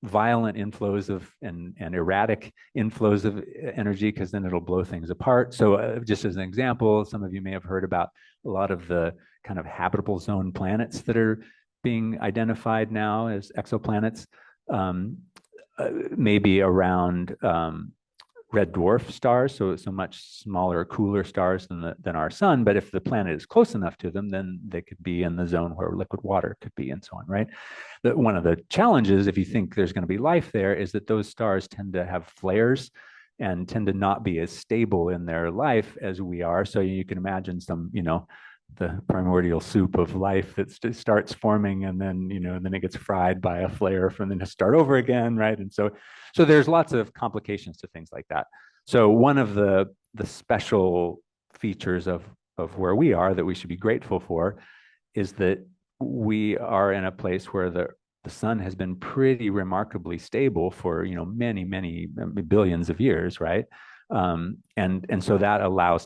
violent inflows of and erratic inflows of energy, because then it'll blow things apart. So just as an example, some of you may have heard about a lot of the kind of habitable zone planets that are being identified now as exoplanets, maybe around red dwarf stars, so much smaller, cooler stars than our sun. But if the planet is close enough to them, then they could be in the zone where liquid water could be, and so on, right? One of the challenges, if you think there's going to be life there, is that those stars tend to have flares and tend to not be as stable in their life as we are. So you can imagine some, the primordial soup of life that starts forming, and then, then it gets fried by a flare from then to start over again, right? And so there's lots of complications to things like that. So one of the special features of where we are that we should be grateful for is that we are in a place where the sun has been pretty remarkably stable for many billions of years, right? And so that allows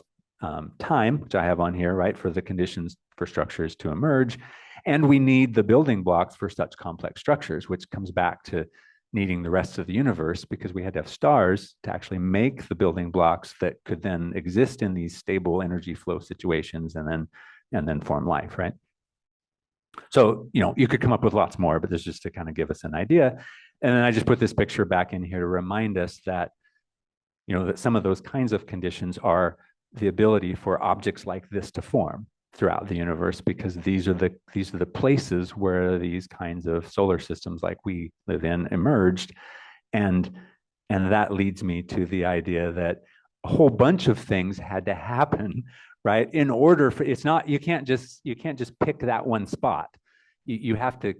time, which I have on here, right, for the conditions for structures to emerge. And we need the building blocks for such complex structures, which comes back to needing the rest of the universe, because we had to have stars to actually make the building blocks that could then exist in these stable energy flow situations and then form life, right? So, you could come up with lots more, but this is just to kind of give us an idea. And then I just put this picture back in here to remind us that, that some of those kinds of conditions are the ability for objects like this to form throughout the universe, because these are the places where these kinds of solar systems like we live in emerged. And that leads me to the idea that a whole bunch of things had to happen, right? In order for, you can't just pick that one spot. You have to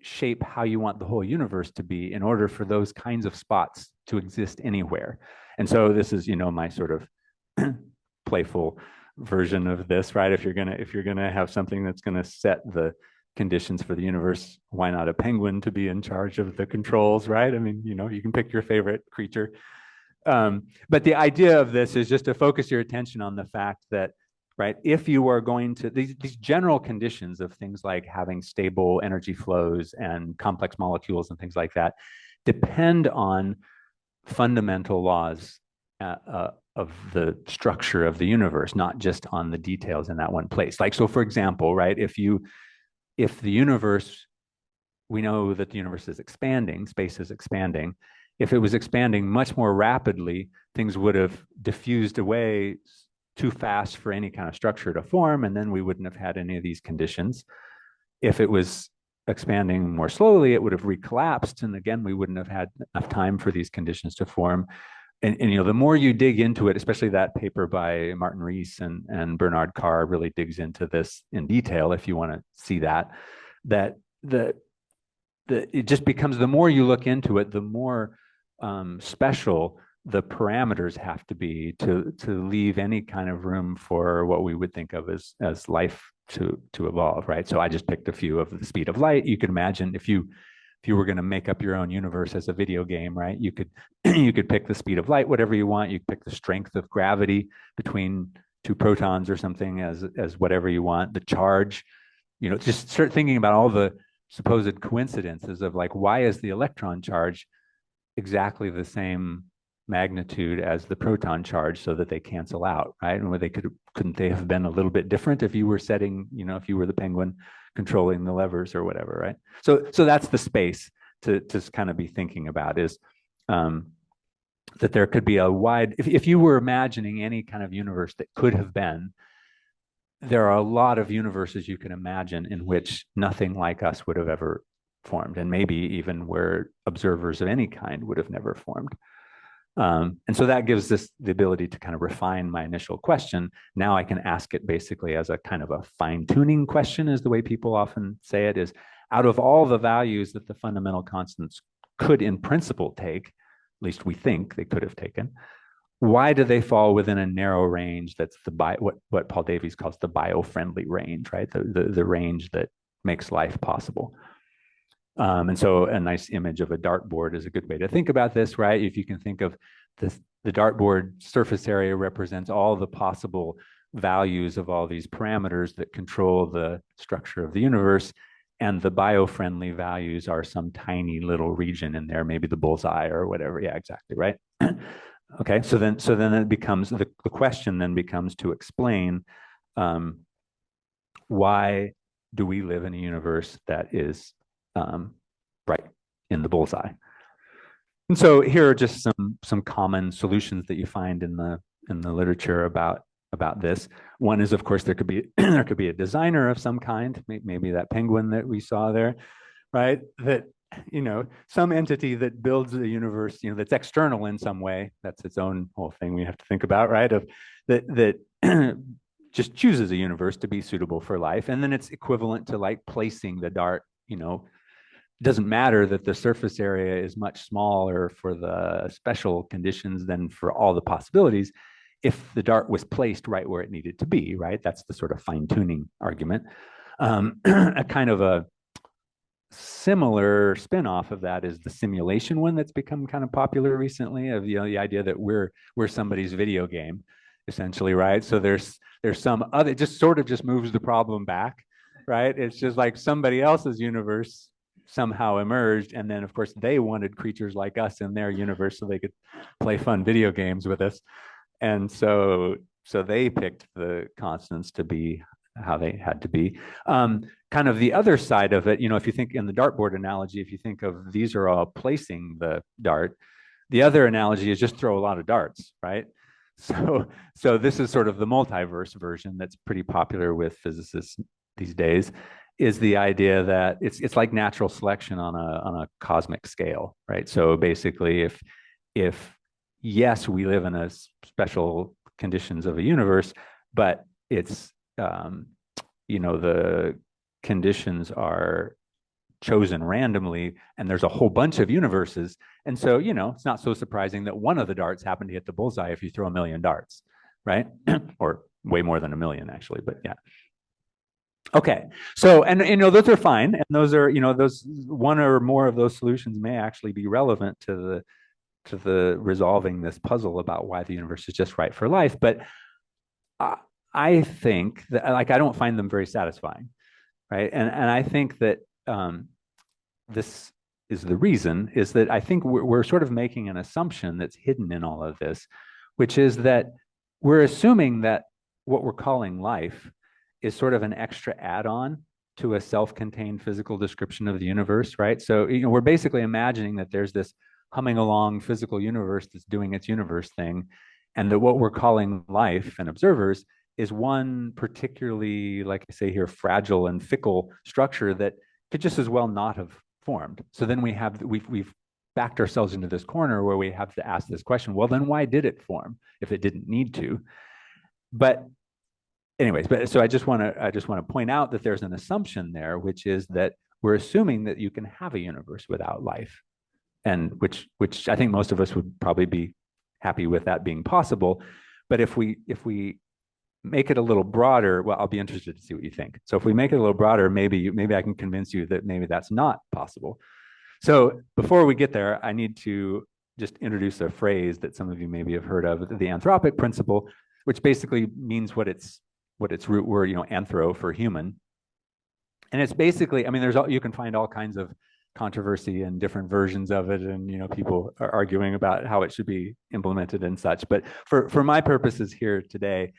shape how you want the whole universe to be in order for those kinds of spots to exist anywhere. And so this is, my sort of playful version of this, right? If you're gonna have something that's gonna set the conditions for the universe, why not a penguin to be in charge of the controls, right? I mean, you can pick your favorite creature. But the idea of this is just to focus your attention on the fact that, right, if you are going to, these general conditions of things like having stable energy flows and complex molecules and things like that depend on fundamental laws of the structure of the universe, not just on the details in that one place. Like, so for example, right, if the universe, we know that the universe is expanding, space is expanding. If it was expanding much more rapidly, things would have diffused away too fast for any kind of structure to form, and then we wouldn't have had any of these conditions. If it was expanding more slowly, it would have recollapsed, and again, we wouldn't have had enough time for these conditions to form. And the more you dig into it, especially that paper by Martin Rees and Bernard Carr really digs into this in detail. If you want to see that it just becomes, the more you look into it, the more special the parameters have to be to leave any kind of room for what we would think of as life to evolve, right? So I just picked a few of the speed of light. You could imagine if you were going to make up your own universe as a video game, right? You could pick the speed of light, whatever you want. You could pick the strength of gravity between two protons or something as whatever you want. The charge, just start thinking about all the supposed coincidences of, like, why is the electron charge exactly the same magnitude as the proton charge so that they cancel out, right? And where couldn't they have been a little bit different if you were setting, if you were the penguin controlling the levers or whatever, right? So that's the space to kind of be thinking about, is that there could be a wide, if you were imagining any kind of universe that could have been, there are a lot of universes you can imagine in which nothing like us would have ever formed, and maybe even where observers of any kind would have never formed. And so that gives us the ability to kind of refine my initial question. Now I can ask it basically as a kind of a fine-tuning question, is the way people often say it, is out of all the values that the fundamental constants could in principle take, at least we think they could have taken, why do they fall within a narrow range that's what Paul Davies calls the bio-friendly range, right? The range that makes life possible. And so a nice image of a dartboard is a good way to think about this, right? If you can think of this, the dartboard surface area represents all the possible values of all these parameters that control the structure of the universe, and the bio-friendly values are some tiny little region in there, maybe the bullseye or whatever. Yeah, exactly, right? Okay, so then it becomes, the question then becomes to explain why do we live in a universe that is right in the bullseye. And so here are just some common solutions that you find in the literature about this. One is, of course, there could be a designer of some kind, maybe that penguin that we saw there, right? That some entity that builds a universe, that's external in some way. That's its own whole thing we have to think about, right? Of that just chooses a universe to be suitable for life, and then it's equivalent to like placing the dart. It doesn't matter that the surface area is much smaller for the special conditions than for all the possibilities. If the dart was placed right where it needed to be, right? That's the sort of fine-tuning argument. A kind of a similar spin-off of that is the simulation one that's become kind of popular recently, of the idea that we're somebody's video game, essentially, right? So there's some other, it just sort of just moves the problem back, right? It's just like somebody else's universe somehow emerged, and then of course they wanted creatures like us in their universe so they could play fun video games with us, and so they picked the constants to be how they had to be. Kind of the other side of it, if you think in the dartboard analogy, if you think of these are all placing the dart, the other analogy is just throw a lot of darts, right? So this is sort of the multiverse version that's pretty popular with physicists these days, is the idea that it's like natural selection on a cosmic scale, right? So basically, if yes, we live in a special conditions of a universe, but it's the conditions are chosen randomly, and there's a whole bunch of universes. And so, it's not so surprising that one of the darts happened to hit the bullseye if you throw 1 million darts, right? Or way more than 1 million, actually, but yeah. Okay, so, and those are fine. And those are, those one or more of those solutions may actually be relevant to the resolving this puzzle about why the universe is just right for life. But I think that, like, I don't find them very satisfying, right? And I think that this is the reason, is that I think we're sort of making an assumption that's hidden in all of this, which is that we're assuming that what we're calling life is sort of an extra add-on to a self-contained physical description of the universe, right? So, we're basically imagining that there's this humming along physical universe that's doing its universe thing, and that what we're calling life and observers is one particularly, like I say here, fragile and fickle structure that could just as well not have formed. So then we've backed ourselves into this corner where we have to ask this question, well, then why did it form if it didn't need to? But anyways, so I just want to point out that there's an assumption there, which is that we're assuming that you can have a universe without life, and which I think most of us would probably be happy with that being possible. But if we make it a little broader, well, I'll be interested to see what you think. So if we make it a little broader, maybe I can convince you that maybe that's not possible. So before we get there, I need to just introduce a phrase that some of you maybe have heard of, the anthropic principle, which basically means what its root word, anthro, for human. And it's basically, you can find all kinds of controversy and different versions of it, and people are arguing about how it should be implemented and such. But for my purposes here today,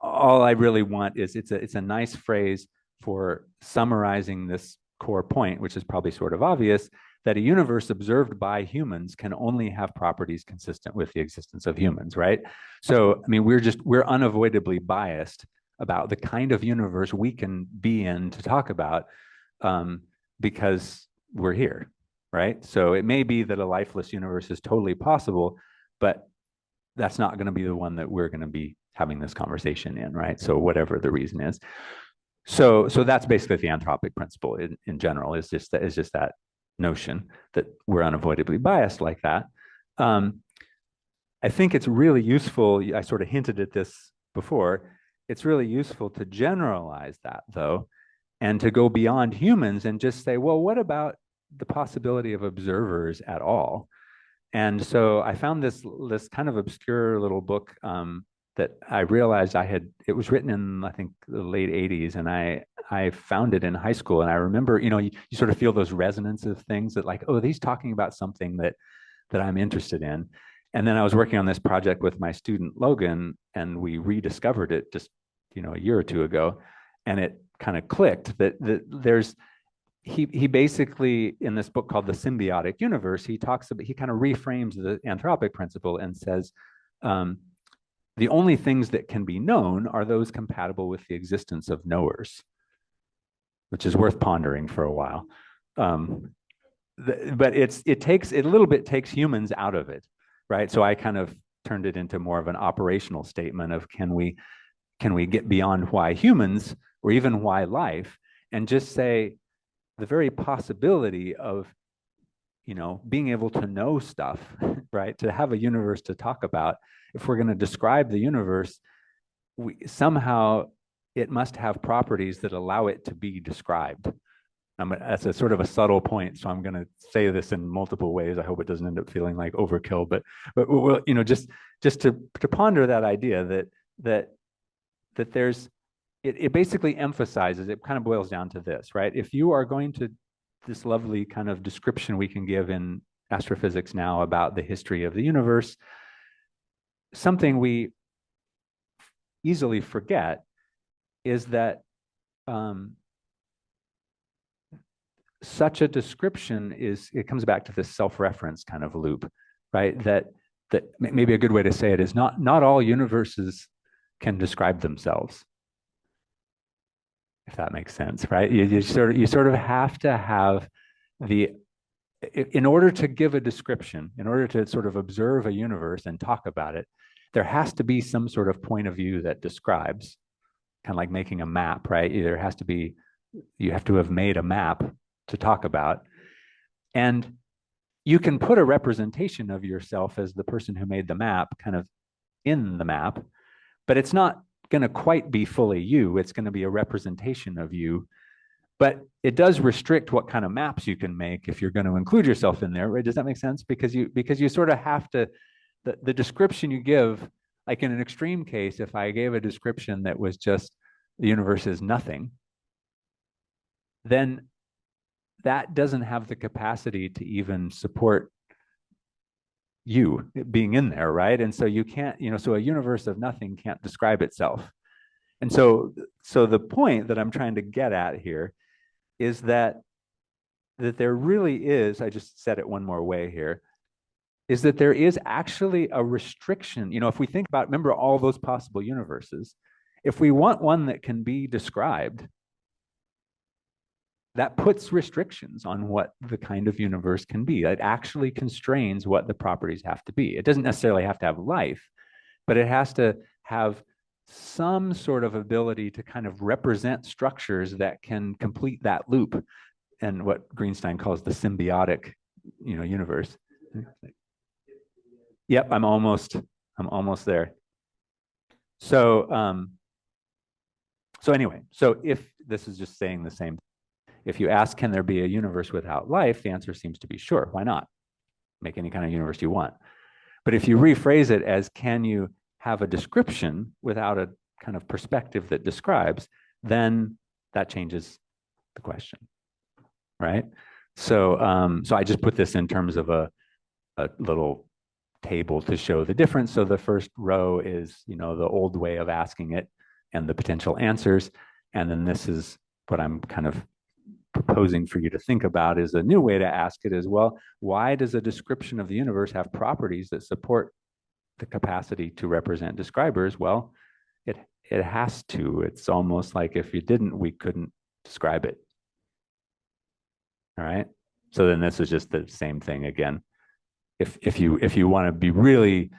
all I really want is it's a nice phrase for summarizing this core point, which is probably sort of obvious, that a universe observed by humans can only have properties consistent with the existence of humans, right? So, we're unavoidably biased about the kind of universe we can be in to talk about, because we're here, right? So it may be that a lifeless universe is totally possible, but that's not going to be the one that we're going to be having this conversation in, right? So whatever the reason is. So that's basically the anthropic principle in general, is just that notion that we're unavoidably biased like that. I think it's really useful, I sort of hinted at this before, it's really useful to generalize that, though, and to go beyond humans and just say, well, what about the possibility of observers at all? And so I found this kind of obscure little book that I realized it was written in, I think, the late 80s, and I found it in high school. And I remember, you sort of feel those resonance of things that, like, oh, he's talking about something that I'm interested in. And then I was working on this project with my student Logan, and we rediscovered it just, a year or two ago, and it kind of clicked that there's, he basically, in this book called The Symbiotic Universe, he kind of reframes the anthropic principle and says, the only things that can be known are those compatible with the existence of knowers, which is worth pondering for a while. but it a little bit takes humans out of it, right? So I kind of turned it into more of an operational statement of can we get beyond why humans or even why life, and just say the very possibility of being able to know stuff, right? To have a universe to talk about. If we're going to describe the universe, somehow it must have properties that allow it to be described. That's a sort of a subtle point, so I'm going to say this in multiple ways. I hope it doesn't end up feeling like overkill, but we'll, just to ponder that idea that there's it basically emphasizes, it kind of boils down to this, right? If you are going to this lovely kind of description we can give in astrophysics now about the history of the universe, something we easily forget is that such a description it comes back to this self-reference kind of loop, right? That maybe a good way to say it is not all universes can describe themselves, if that makes sense, right? You sort of have to have in order to give a description, in order to sort of observe a universe and talk about it, there has to be some sort of point of view that describes, kind of like making a map, right? You have to have made a map to talk about. And you can put a representation of yourself as the person who made the map kind of in the map, but it's not going to quite be fully you. It's going to be a representation of you, but it does restrict what kind of maps you can make if you're going to include yourself in there, right? Does that make sense? Because you sort of have to, the description you give, like in an extreme case, if I gave a description that was just the universe is nothing, then that doesn't have the capacity to even support you being in there, right? And so you can't, so a universe of nothing can't describe itself. And so the point that I'm trying to get at here is that there really is, I just said it one more way here, is that there is actually a restriction. If we think about, remember all those possible universes, if we want one that can be described, that puts restrictions on what the kind of universe can be. It actually constrains what the properties have to be. It doesn't necessarily have to have life, but it has to have some sort of ability to kind of represent structures that can complete that loop, and what Greenstein calls the symbiotic, universe. Yep, I'm almost there. So anyway, so if this is just saying the same, if you ask, can there be a universe without life? The answer seems to be sure. Why not? Make any kind of universe you want. But if you rephrase it as, can you have a description without a kind of perspective that describes, then that changes the question, right? So, so I just put this in terms of a little table to show the difference. So the first row is, the old way of asking it and the potential answers. And then this is what I'm kind of proposing for you to think about, is a new way to ask it as well. Why does a description of the universe have properties that support the capacity to represent describers? Well, it has to. It's almost like if you didn't, we couldn't describe it. All right. So then this is just the same thing again. If you want to be really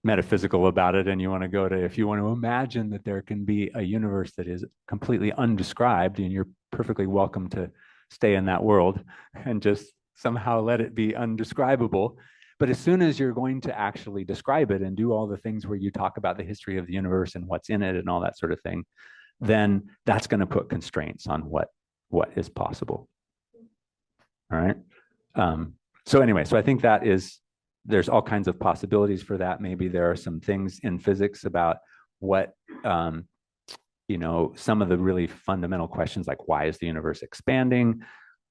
metaphysical about it, and you want to if you want to imagine that there can be a universe that is completely undescribed, and you're perfectly welcome to stay in that world and just somehow let it be undescribable. But as soon as you're going to actually describe it and do all the things where you talk about the history of the universe and what's in it and all that sort of thing, then that's going to put constraints on what is possible. All right. So anyway, so I think there's all kinds of possibilities for that. Maybe there are some things in physics about what, some of the really fundamental questions, like why is the universe expanding?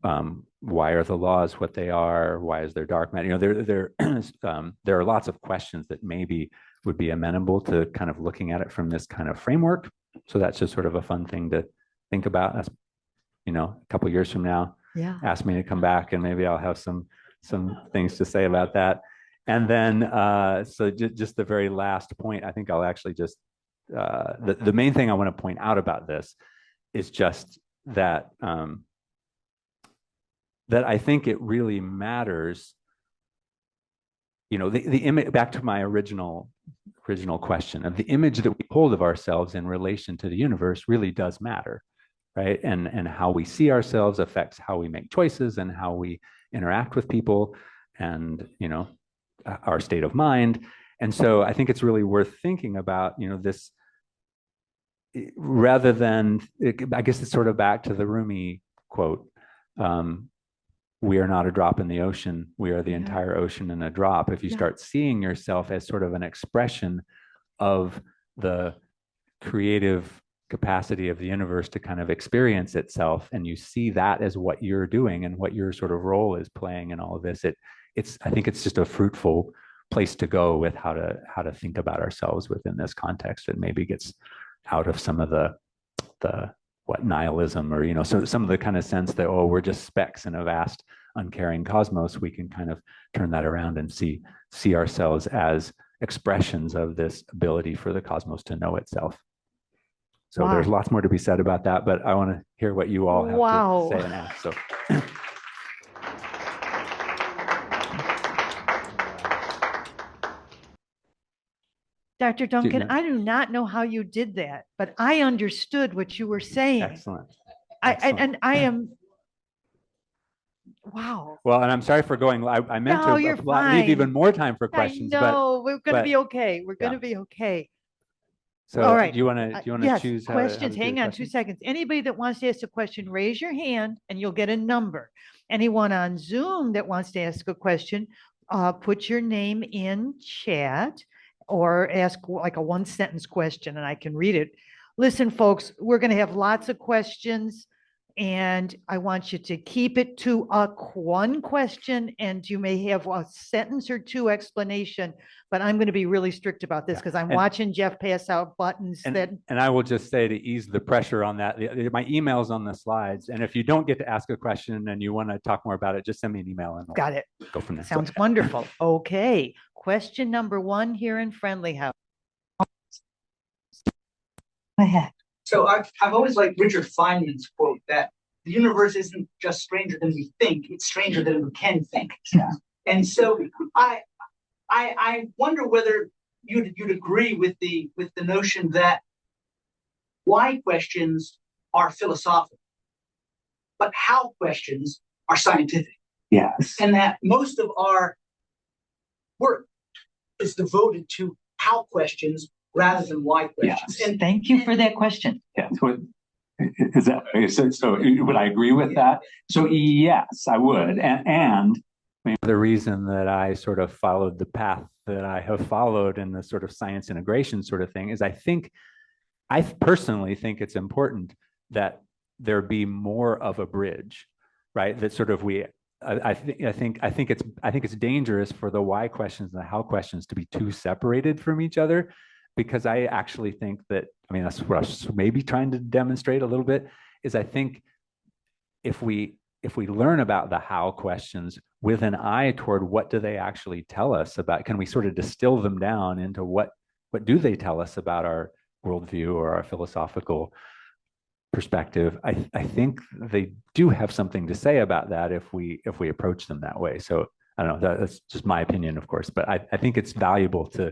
Why are the laws what they are? Why is there dark matter? There are lots of questions that maybe would be amenable to kind of looking at it from this kind of framework. So that's just sort of a fun thing to think about. That's, a couple of years from now, ask me to come back and maybe I'll have some things to say about that. And then, so just the very last point, I think I'll actually just, the main thing I want to point out about this is just that that I think it really matters. You know, the image, back to my original question, of the image that we hold of ourselves in relation to the universe really does matter, right? And how we see ourselves affects how we make choices and how we interact with people, and, you know, our state of mind. And so I think it's really worth thinking about, you know, this, rather than, I guess it's sort of back to the Rumi quote, we are not a drop in the ocean, we are the entire ocean in a drop. If you start seeing yourself as sort of an expression of the creative capacity of the universe to kind of experience itself, and you see that as what you're doing and what your sort of role is playing in all of this, I think it's just a fruitful place to go with how to think about ourselves within this context, and maybe gets out of some of the what, nihilism, or, you know, so some of the kind of sense that, oh, we're just specks in a vast uncaring cosmos. We can kind of turn that around and see ourselves as expressions of this ability for the cosmos to know itself. So there's lots more to be said about that, but I want to hear what you all have to say and ask. So Dr. Duncan, I do not know how you did that, but I understood what you were saying. Excellent. And I am, wow. Well, and I'm sorry for going, I meant to leave even more time for questions. No, we're going to be okay. We're going to be okay. So all right. do you want to choose questions? Hang on 2 seconds. Anybody that wants to ask a question, raise your hand and you'll get a number. Anyone on Zoom that wants to ask a question, put your name in chat, or ask like a 1-sentence question and I can read it. Listen, folks, we're going to have lots of questions, and I want you to keep it to one question, and you may have a sentence or two explanation, but I'm going to be really strict about this because I'm watching Jeff pass out buttons. And I will just say, to ease the pressure on that, my email's on the slides, and if you don't get to ask a question and you want to talk more about it, just send me an email and got it. Go from there. Sounds wonderful. Okay. Question number 1 here in Friendly House. Go ahead. So I've always liked Richard Feynman's quote that the universe isn't just stranger than we think, it's stranger than we can think. Yeah. And so I wonder whether you'd agree with the notion that why questions are philosophical, but how questions are scientific. Yes. And that most of our work is devoted to how questions rather than why questions. Yes. And thank you for that question. Yeah. So would I agree with that? So yes, I would. And the reason that I sort of followed the path that I have followed in the sort of science integration sort of thing is I personally think it's important that there be more of a bridge, right? That sort of I think it's dangerous for the why questions and the how questions to be too separated from each other, because I actually think that, I mean, that's what I was maybe trying to demonstrate a little bit, is I think if we learn about the how questions with an eye toward what do they actually tell us about, can we sort of distill them down into what do they tell us about our worldview or our philosophical perspective, I think they do have something to say about that if we approach them that way. So I don't know, that's just my opinion, of course, but I think it's valuable to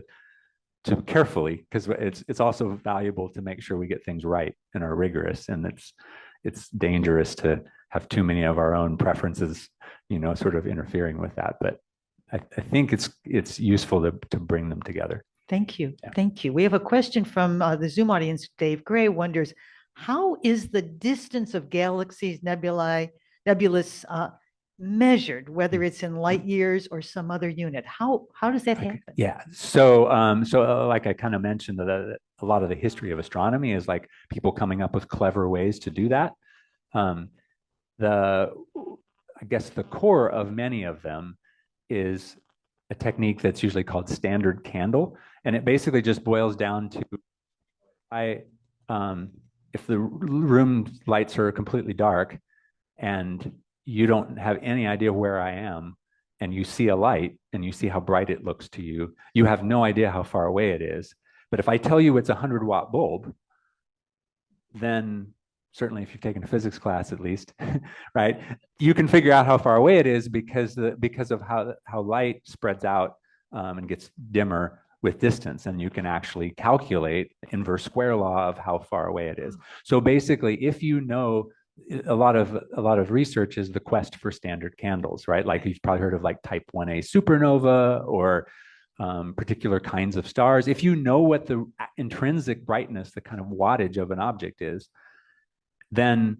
carefully, because it's also valuable to make sure we get things right and are rigorous, and it's dangerous to have too many of our own preferences, you know, sort of interfering with that. But I think it's useful to bring them together. Thank you. Yeah. Thank you. We have a question from the Zoom audience. Dave Gray wonders, how is the distance of galaxies, nebulous measured, whether it's in light years or some other unit? How does that happen? Yeah. So like I kind of mentioned, a lot of the history of astronomy is like people coming up with clever ways to do that. I guess the core of many of them is a technique that's usually called standard candle, and it basically just boils down to if the room lights are completely dark and you don't have any idea where I am, and you see a light and you see how bright it looks to you, you have no idea how far away it is. But if I tell you it's a 100-watt bulb, then certainly if you've taken a physics class at least, right? You can figure out how far away it is because of how light spreads out and gets dimmer with distance, and you can actually calculate the inverse square law of how far away it is. So basically, if you know, a lot of research is the quest for standard candles, right? Like you've probably heard of like type 1a supernova or particular kinds of stars. If you know what the intrinsic brightness, the kind of wattage of an object is, then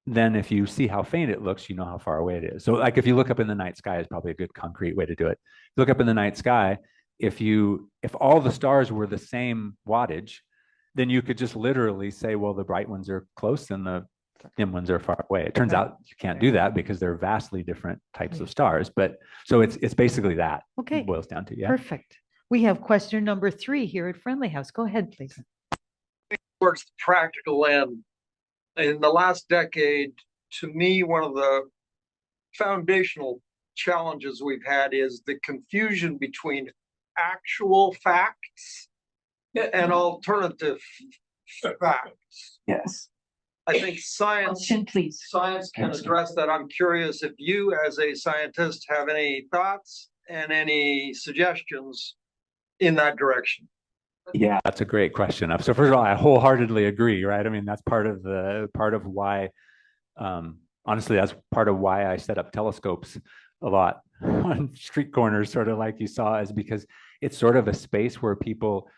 if you see how faint it looks, you know how far away it is. So like if you look up in the night sky is probably a good concrete way to do it. Look up in the night sky, if all the stars were the same wattage, then you could just literally say, well, the bright ones are close and the dim ones are far away. It turns out you can't do that because they're vastly different types of stars. But so it's basically that. Okay. It boils down to, yeah. Perfect. We have question number 3 here at Friendly House. Go ahead, please. Towards the practical end, in the last decade, to me, one of the foundational challenges we've had is the confusion between actual facts and alternative facts. Yes. I think science please. can address that. I'm curious if you, as a scientist, have any thoughts and any suggestions in that direction. Yeah. That's a great question. So first of all, I wholeheartedly agree, right? I mean, that's part of why, honestly, that's part of why I set up telescopes a lot on street corners, sort of like you saw, is because it's sort of a space where people,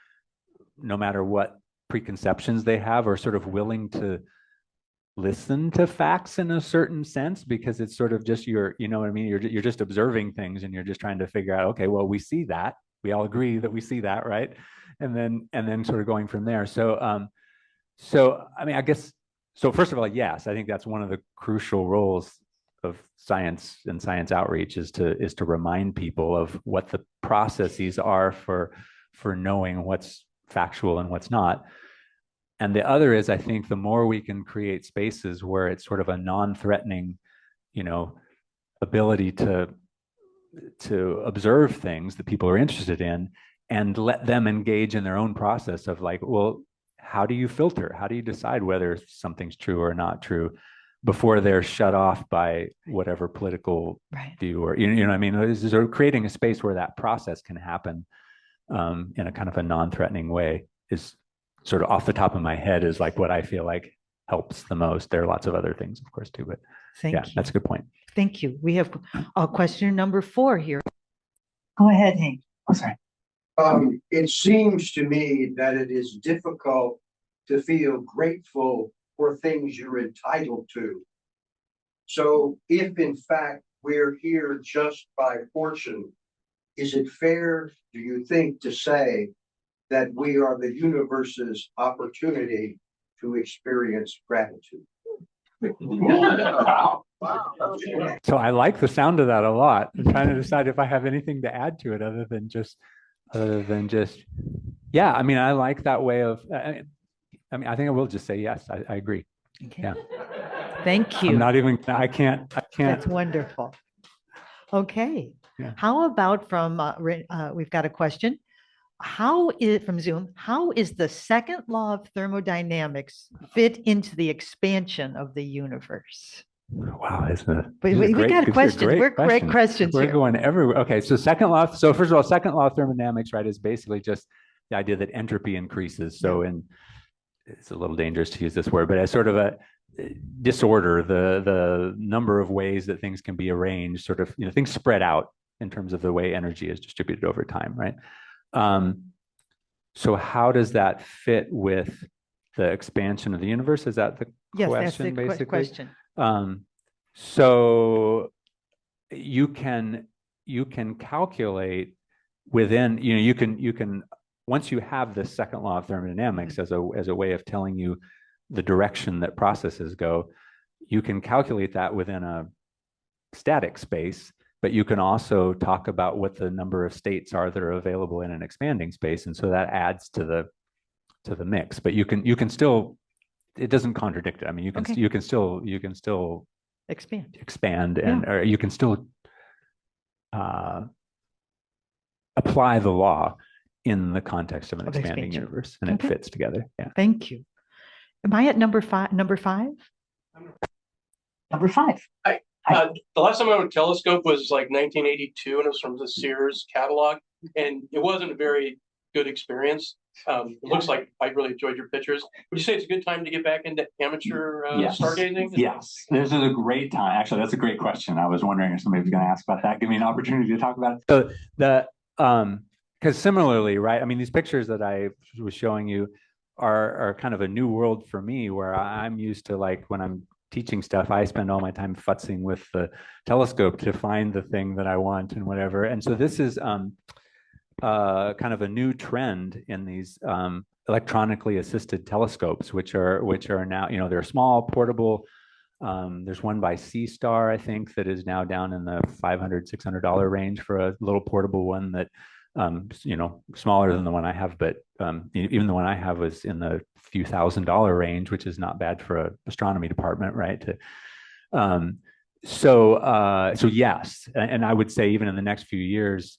no matter what preconceptions they have, are sort of willing to listen to facts in a certain sense, because it's sort of just you know what I mean? You're just observing things and you're just trying to figure out, okay, well, we see that. We all agree that we see that, right? And then sort of going from there. So I mean, I guess, so first of all, yes, I think that's one of the crucial roles of science and science outreach is to remind people of what the processes are for knowing what's factual and what's not. And the other is, I think the more we can create spaces where it's sort of a non-threatening, ability to observe things that people are interested in, and let them engage in their own process of like, well, how do you filter? How do you decide whether something's true or not true before they're shut off by whatever political view, or you know what I mean? Is sort of creating a space where that process can happen in a kind of a non-threatening way is sort of off the top of my head is like what I feel like helps the most. There are lots of other things, of course, too, but Thank yeah, you. that's a good point. Thank you. We have question number 4 here. Go ahead, Hank. I'm sorry. It seems to me that it is difficult to feel grateful for things you're entitled to. So if in fact we're here just by fortune, is it fair, do you think, to say that we are the universe's opportunity to experience gratitude? Wow. So I like the sound of that a lot. I'm trying to decide if I have anything to add to it other than just, yeah, I mean, I like that way of, I mean, I think I will just say, yes, I agree. Okay. Yeah. Thank you. I'm not even, I can't. That's wonderful. Okay. Yeah. How about from, we've got a question. From Zoom, how is the second law of thermodynamics fit into the expansion of the universe? Wow, We got questions. We're great questions We're here. going everywhere. Okay, so second law. So first of all, second law of thermodynamics, right, is basically just the idea that entropy increases. So it's a little dangerous to use this word, but as sort of a disorder, the number of ways that things can be arranged, sort of, things spread out in terms of the way energy is distributed over time, right? So how does that fit with the expansion of the universe? Is that the question, basically? Question. So you can calculate within, you can once you have the second law of thermodynamics as a way of telling you the direction that processes go, you can calculate that within a static space. But you can also talk about what the number of states are that are available in an expanding space, and so that adds to the mix. But you can still, it doesn't contradict it. I mean, you can still expand, and or you can still apply the law in the context of an expanding universe, and it fits together. Yeah. Thank you. Am I at number five? Number five? Number 5. The last time I went to telescope was like 1982, and it was from the Sears catalog, and it wasn't a very good experience. It looks like I really enjoyed your pictures. Would you say it's a good time to get back into amateur Yes. stargazing? Yes, this is a great time. Actually, that's a great question. I was wondering if somebody was going to ask about that. Give me an opportunity to talk about it. So the because similarly, right? I mean, these pictures that I was showing you are kind of a new world for me, where I'm used to, like, when I'm teaching stuff, I spend all my time futzing with the telescope to find the thing that I want and whatever. And so this is kind of a new trend in these electronically assisted telescopes, which are now, they're small, portable. There's one by Seastar, I think, that is now down in the $500, $600 range for a little portable one that, smaller than the one I have, but even the one I have was in the few $1,000 range, which is not bad for an astronomy department, right? So yes, and I would say even in the next few years,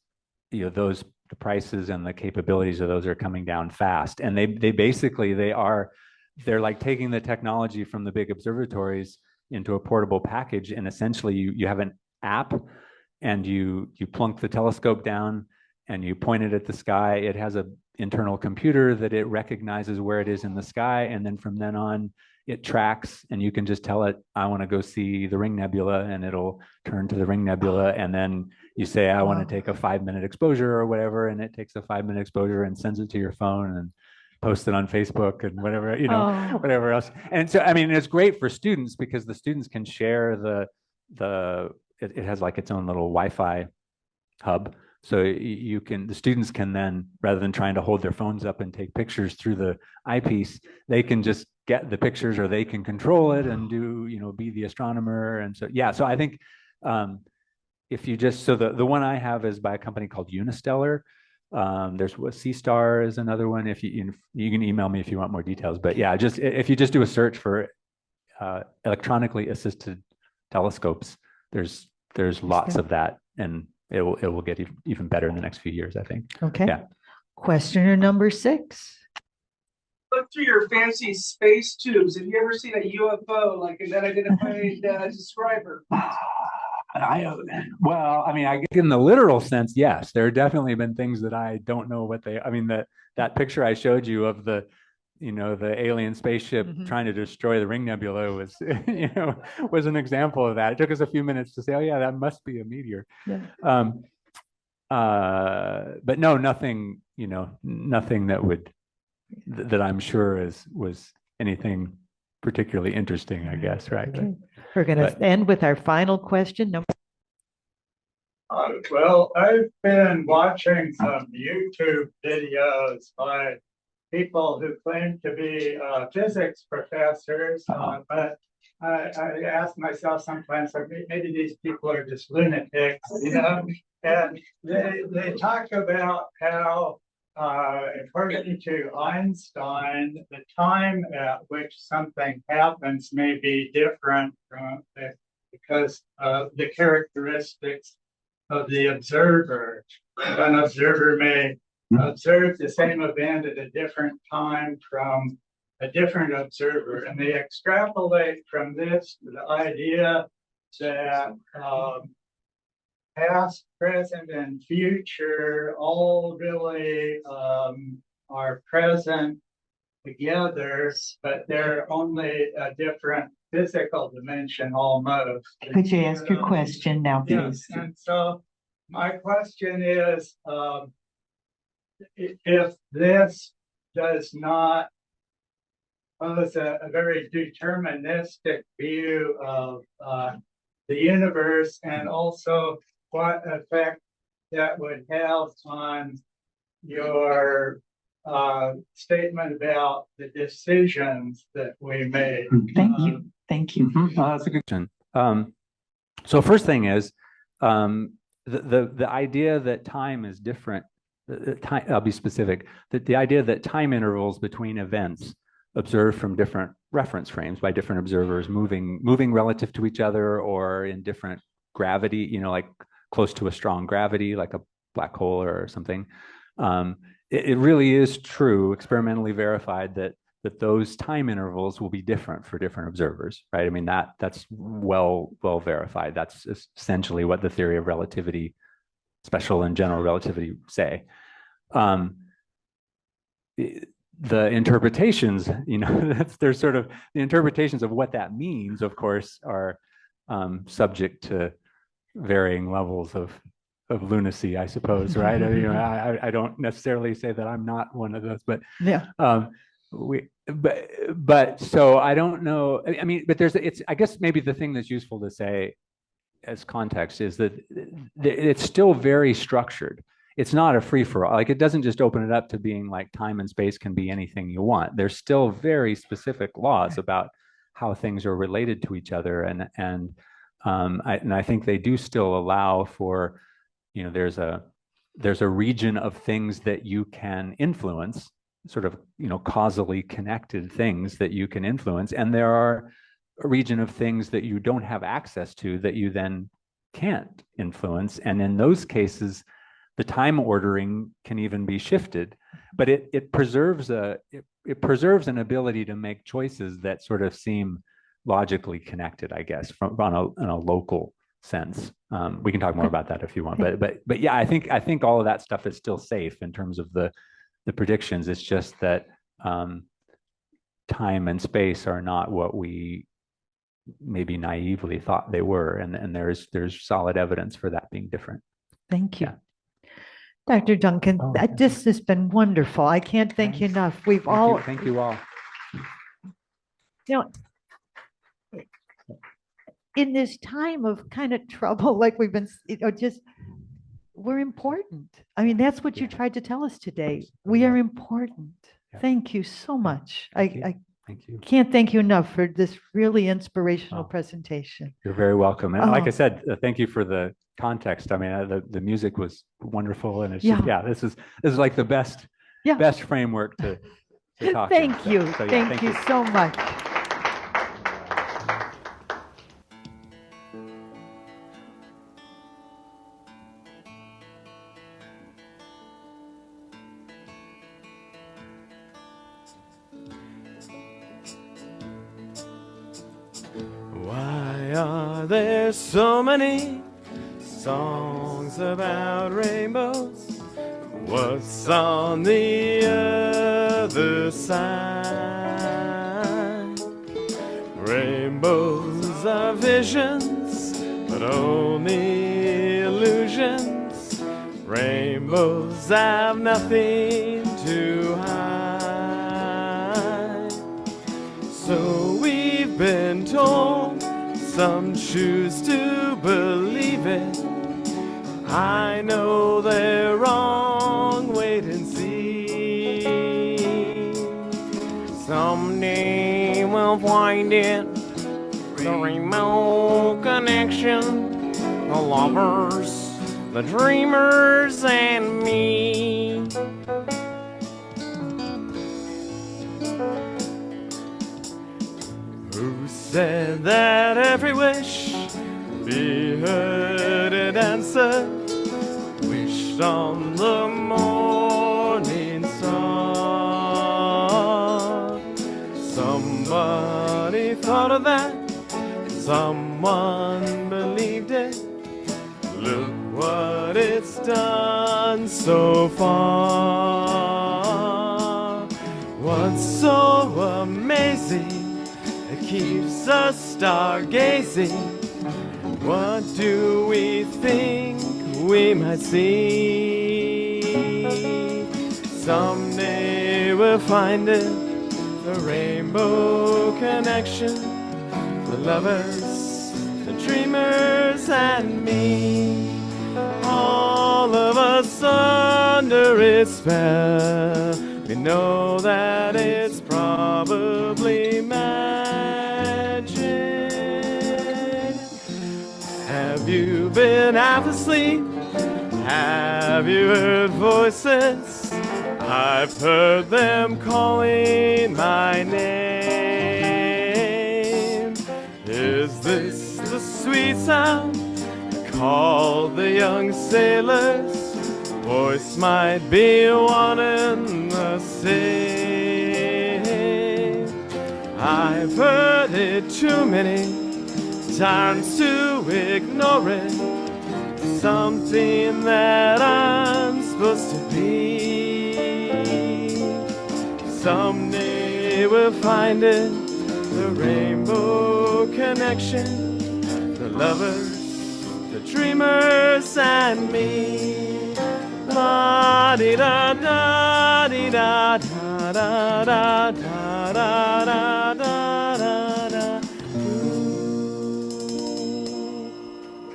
the prices and the capabilities of those are coming down fast, and they're like taking the technology from the big observatories into a portable package, and essentially you have an app, and you plunk the telescope down and you point it at the sky. It has a internal computer that it recognizes where it is in the sky, and then from then on it tracks, and you can just tell it, I want to go see the Ring Nebula, and it'll turn to the Ring Nebula, and then you say, I want to take a 5-minute exposure or whatever, and it takes a 5-minute exposure and sends it to your phone and post it on Facebook and whatever, whatever else. And so, I mean, it's great for students because the students can share it has like its own little Wi-Fi hub. So the students can then, rather than trying to hold their phones up and take pictures through the eyepiece, they can just get the pictures, or they can control it and be the astronomer. And so, yeah, so I think if you just, so the one I have is by a company called Unistellar. There's Seastar is another one. If you can email me if you want more details, but yeah, just if you just do a search for electronically assisted telescopes, there's lots of that, and it will get even better in the next few years, I think. Okay. Yeah. Questioner number 6. Look through your fancy space tubes. Have you ever seen a UFO, like an unidentified describer? Well, I mean, I guess In the literal sense, yes, there have definitely been things that I don't know what I mean, that picture I showed you of the alien spaceship trying to destroy the Ring Nebula was, was an example of that. It took us a few minutes to say, oh yeah, that must be a meteor. Yeah. But no, nothing that I'm sure was anything particularly interesting, I guess, right? Okay. We're going to end with our final question. Well, I've been watching some YouTube videos by people who claim to be physics professors, but I ask myself sometimes, maybe these people are just lunatics, and they talk about how, according to Einstein, the time at which something happens may be different because of the characteristics of the observer. An observer may observe the same event at a different time from a different observer, and they extrapolate from this to the idea that past, present, and future all really are present together, but they're only a different physical dimension almost. Could you ask your question now, please? Yes, and so my question is, if this does not pose a very deterministic view of the universe, and also what effect that would have on your statement about the decisions that we made. Thank you. Thank you. That's a good question. So first thing is the idea that time is different. I'll be specific. The idea that time intervals between events observed from different reference frames by different observers moving relative to each other, or in different gravity, like close to a strong gravity, like a black hole or something. It really is true, experimentally verified, that that those time intervals will be different for different observers, right? I mean, that's well verified. That's essentially what the theory of relativity, special and general relativity say. The interpretations, there's sort of the interpretations of what that means, of course, are subject to varying levels of lunacy, I suppose, right? I don't necessarily say that I'm not one of those, but Yeah. But so I don't know. I mean, but I guess maybe the thing that's useful to say as context is that it's still very structured. It's not a free for all. Like, it doesn't just open it up to being like time and space can be anything you want. There's still very specific laws about how things are related to each other, and I think they do still allow for, there's a region of things that you can influence, sort of, causally connected things that you can influence, and there are a region of things that you don't have access to that you then can't influence, and in those cases the time ordering can even be shifted, but it preserves an ability to make choices that sort of seem logically connected, I guess, in a local sense. We can talk more about that if you want, but yeah, I think all of that stuff is still safe in terms of the predictions. It's just that time and space are not what we maybe naively thought they were, and there's solid evidence for that being different. Thank you. Yeah. Dr. Duncan, Oh, this has been wonderful. I can't thank you enough. Thank you all. In this time of kind of trouble, like we've been, we're important. I mean, that's what you tried to tell us today. We are important. Yeah. Thank you so much. Thank you. Can't thank you enough for this really inspirational Oh. presentation. You're very welcome. And like I Oh. said, thank you for the context. I mean, the music was wonderful, and it's Yeah. just, this is like the best framework to talk. Thank you. So, Thank you so much. Why are there so many songs about rainbows? What's on the other side? Rainbows are visions, but only illusions. Rainbows have nothing to hide. So we've been told, some choose to believe it. I know they're wrong, wait and see. Someday we'll find it, the remote connection, the lovers, the dreamers, and me. Who said that every wish be heard and answered? Wished on the morning star. Somebody thought of that, someone believed it. Look what it's done so far. What's so amazing, it keeps us stargazing. What do we think we might see? Someday we'll find it, the rainbow connection, the lovers, the dreamers, and me. All of us under its spell, we know that it's probably magic. Have you been half asleep? Have you heard voices? I've heard them calling my name. Is this the sweet sound called the young sailor's? Voice might be one and the same. tried too many times to ignore it. Something that I'm supposed to be. Someday we'll find it, the rainbow connection, the lovers, the dreamers, and me. La di da da di da da da da da da da da da.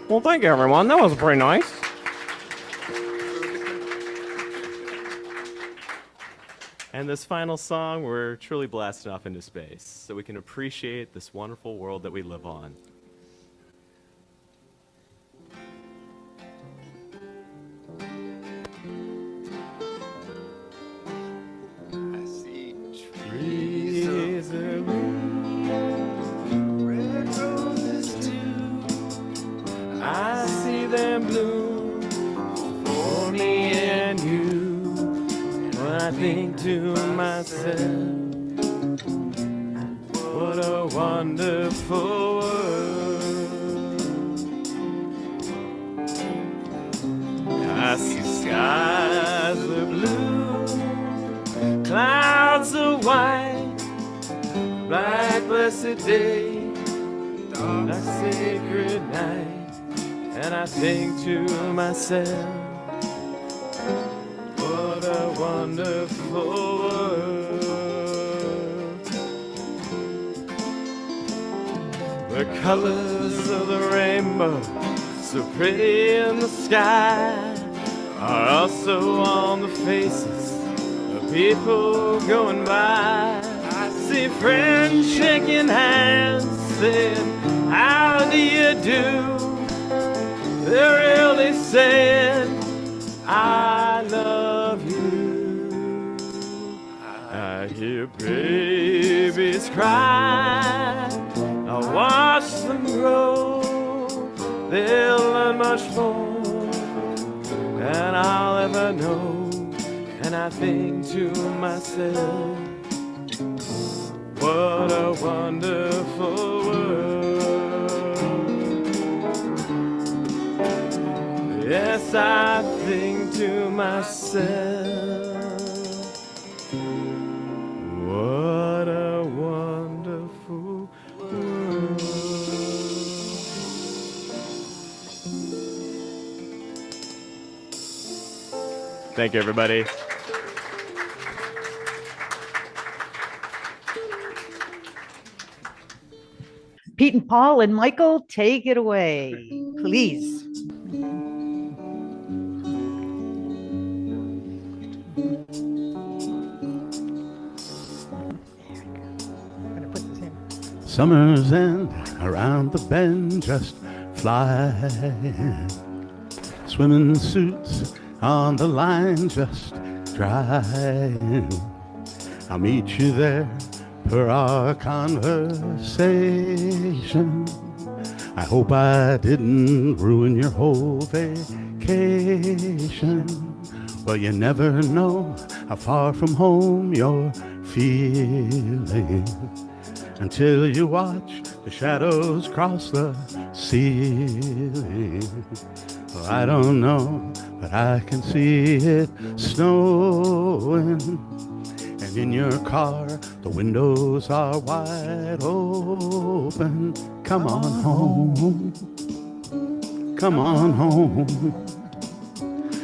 Well, thank you, everyone. That was pretty nice. And this final song, we're truly blasting off into space so we can appreciate this wonderful world that we live on. I see trees of red roses too. I see them bloom for me and you. When I think to myself, what a wonderful world. I see skies of blue, clouds of white, black blessed day, dark sacred night. And I think to myself, what a wonderful world. The colors of the rainbow, so pretty in the sky, are also on the faces of people going by. I see friends shaking hands, saying, how do you do? They're really saying, I love you. I hear babies cry, I watch them grow. They'll learn much more than I'll ever know. And I think to myself, what a wonderful world. Yes, I think to myself, what a wonderful world. Thank you, everybody. Pete and Paul and Michael, take it away, please. Summer's end, around the bend, just flying. Swimming suits on the line, just drying. I'll meet you there per our conversation. I hope I didn't ruin your whole vacation. Well, you never know how far from home you're feeling until you watch the shadows cross the ceiling. Well, I don't know, but I can see it snowing. And in your car, the windows are wide open. Come on home. Come on home.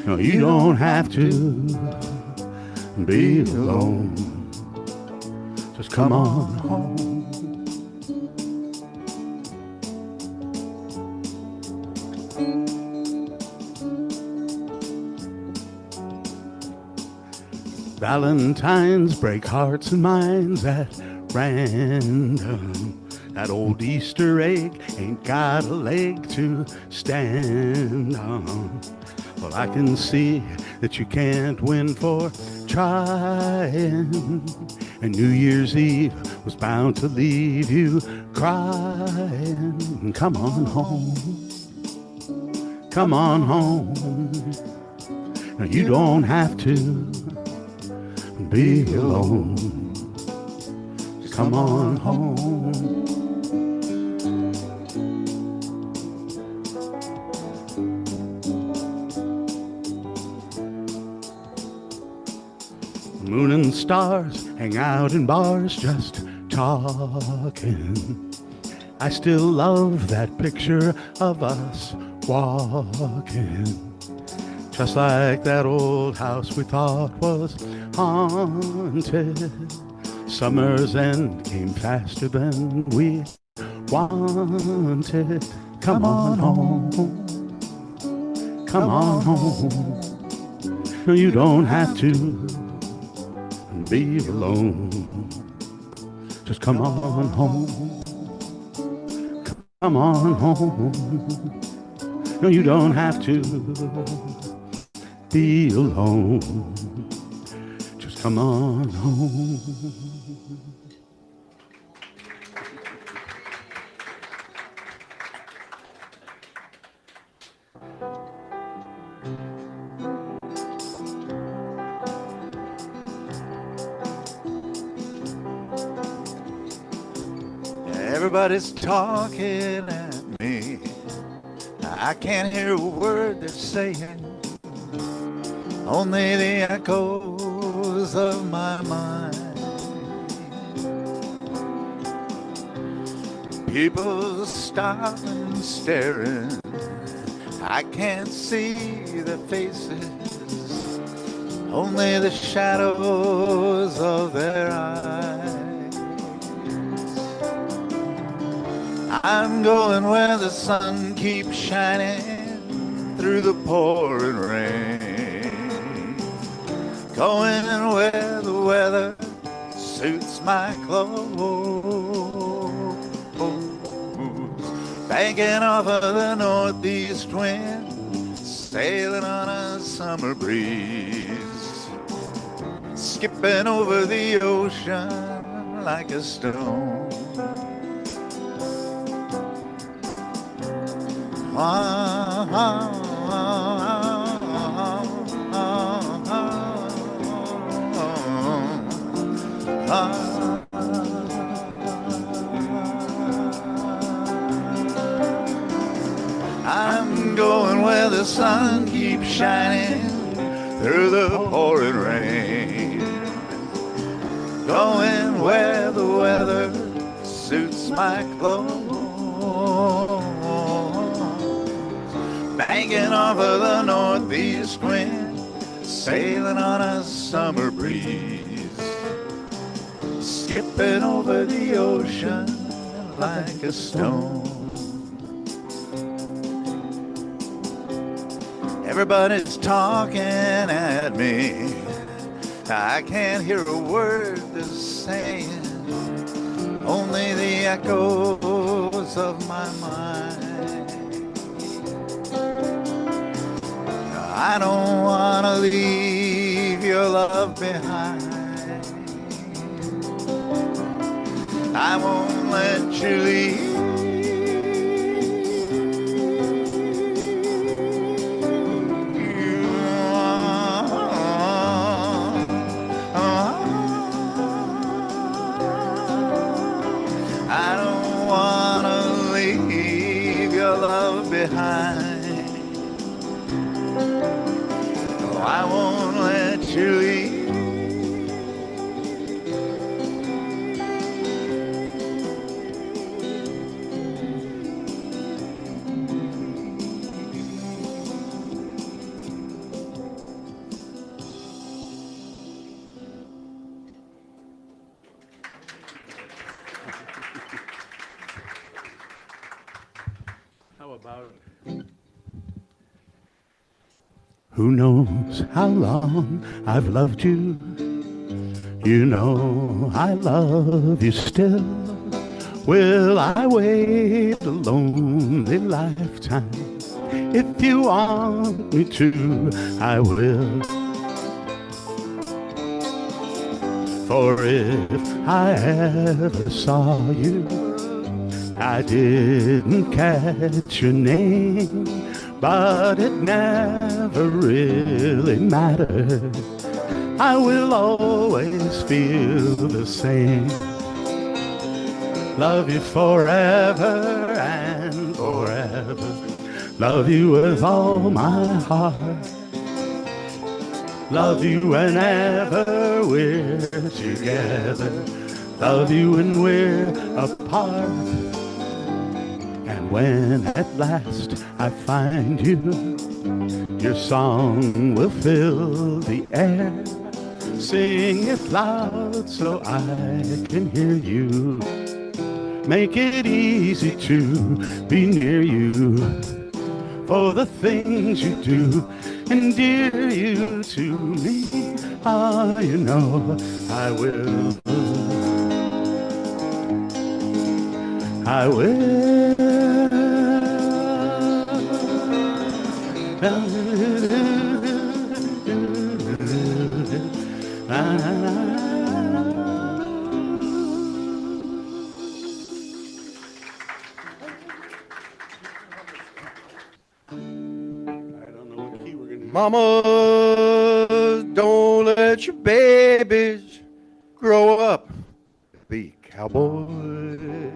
No, you don't have to be alone. Just come on home. Valentines break hearts and minds at random. That old Easter egg ain't got a leg to stand on. Well, I can see that you can't win for trying. And New Year's Eve was bound to leave you crying. Come on home. Come on home. Now, you don't have to be alone. Come on home. moon and stars hang out in bars just talking. I still love that picture of us walking, just like that old house we thought was haunted. Summer's end came faster than we wanted. Come on home, come on home. No, you don't have to be alone. Just come on home, come on home. No, you don't have to be alone. Just come on home. Everybody's talking at me. I can't hear a word they're saying, only the echoes of my mind. People stopping, staring. I can't see their faces, only the shadows of their eyes. I'm going where the sun keeps shining through the pouring rain, going where the weather suits my clothes, banking off of the northeast wind, sailing on a summer breeze, skipping over the ocean like a stone. I'm going where the sun keeps shining through the pouring rain, going where the weather suits my clothes, banking off of the northeast wind, sailing on a summer breeze, skipping over the ocean like a stone. Everybody's talking at me. I can't hear a word they're saying, only the echoes of my mind. I don't want to leave your love behind. I won't let you leave. I don't want to leave your love behind. No, I won't let you leave. How about who knows how long I've loved you? You know I love you still. Will I wait a lonely lifetime? If you want me to, I will. For if I ever saw you, I didn't catch your name, but it never really mattered. I will always feel the same. Love you forever and forever. Love you with all my heart. Love you whenever we're together. Love you when we're apart. And when at last I find you, your song will fill the air. Sing it loud so I can hear you. Make it easy to be near you. For the things you do endear you to me. Ah, you know I will. I will. Mama, don't let your babies grow up to be cowboys.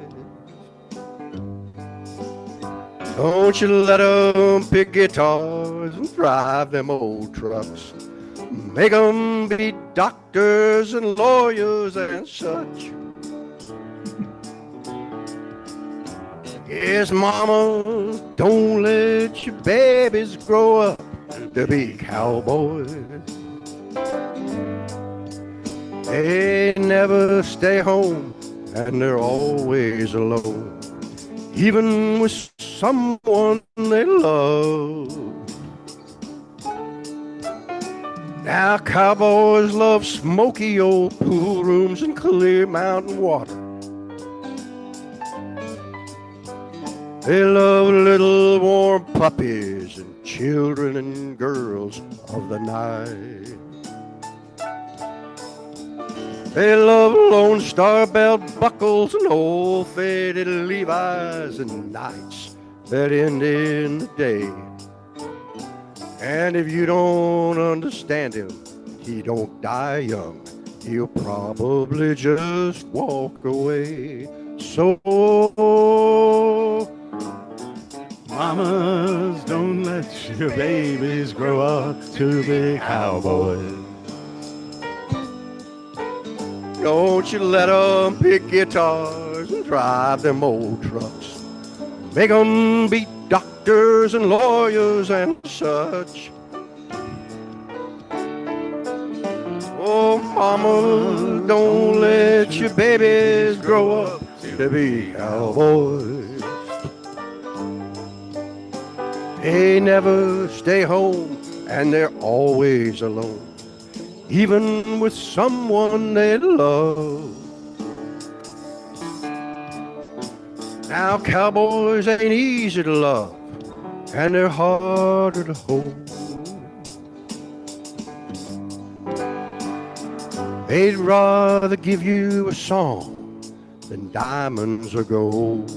Don't you let them pick guitars and drive them old trucks. Make them be doctors and lawyers and such. Yes, mama, don't let your babies grow up to be cowboys. They never stay home and they're always alone, even with someone they love. Now cowboys love smoky old pool rooms and clear mountain water. They love little warm puppies and children and girls of the night. They love Lone Star belt buckles and old faded Levi's and nights that end in the day. And if you don't understand him, he don't die young. He'll probably just walk away. So mamas, don't let your babies grow up to be cowboys. Don't you let them pick guitars and drive them old trucks. Make them be doctors and lawyers and such. Oh, mama, don't let your babies grow up to be cowboys. They never stay home and they're always alone, even with someone they love. Now cowboys ain't easy to love and they're harder to hold. They'd rather give you a song than diamonds or gold.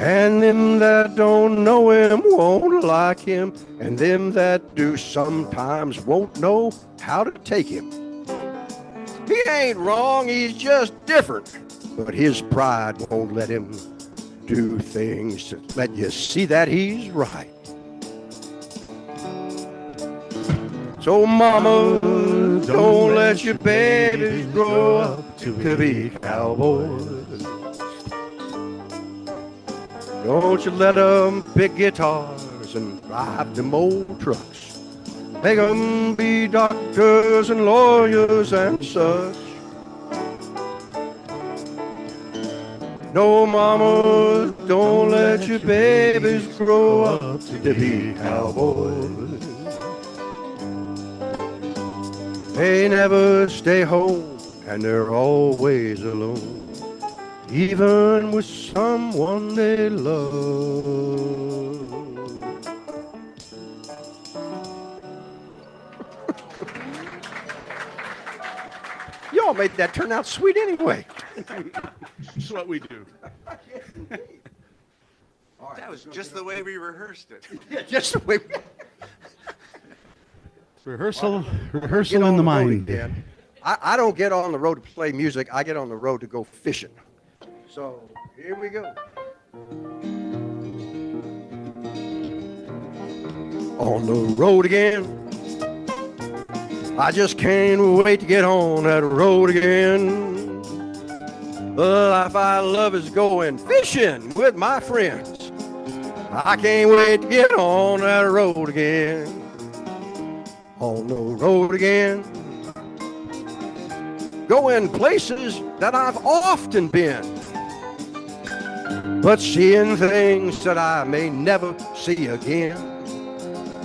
And them that don't know him won't like him, and them that do sometimes won't know how to take him. He ain't wrong, he's just different, but his pride won't let him do things to let you see that he's right. So mama, don't let your babies grow up to be cowboys. Don't you let them pick guitars and drive them old trucks. Make them be doctors and lawyers and such. No, mama, don't let your babies grow up to be cowboys. They never stay home and they're always alone, even with someone they love. Y'all made that turn out sweet anyway. That's what we do. That was just the way we rehearsed it. Yeah, just the way. Rehearsal Get in on the road mind. again. I don't get on the road to play music. I get on the road to go fishing. So here we go. On the road again. I just can't wait to get on that road again. The life I love is going fishing with my friends. I can't wait to get on that road again. On the road again. Going places that I've often been, but seeing things that I may never see again.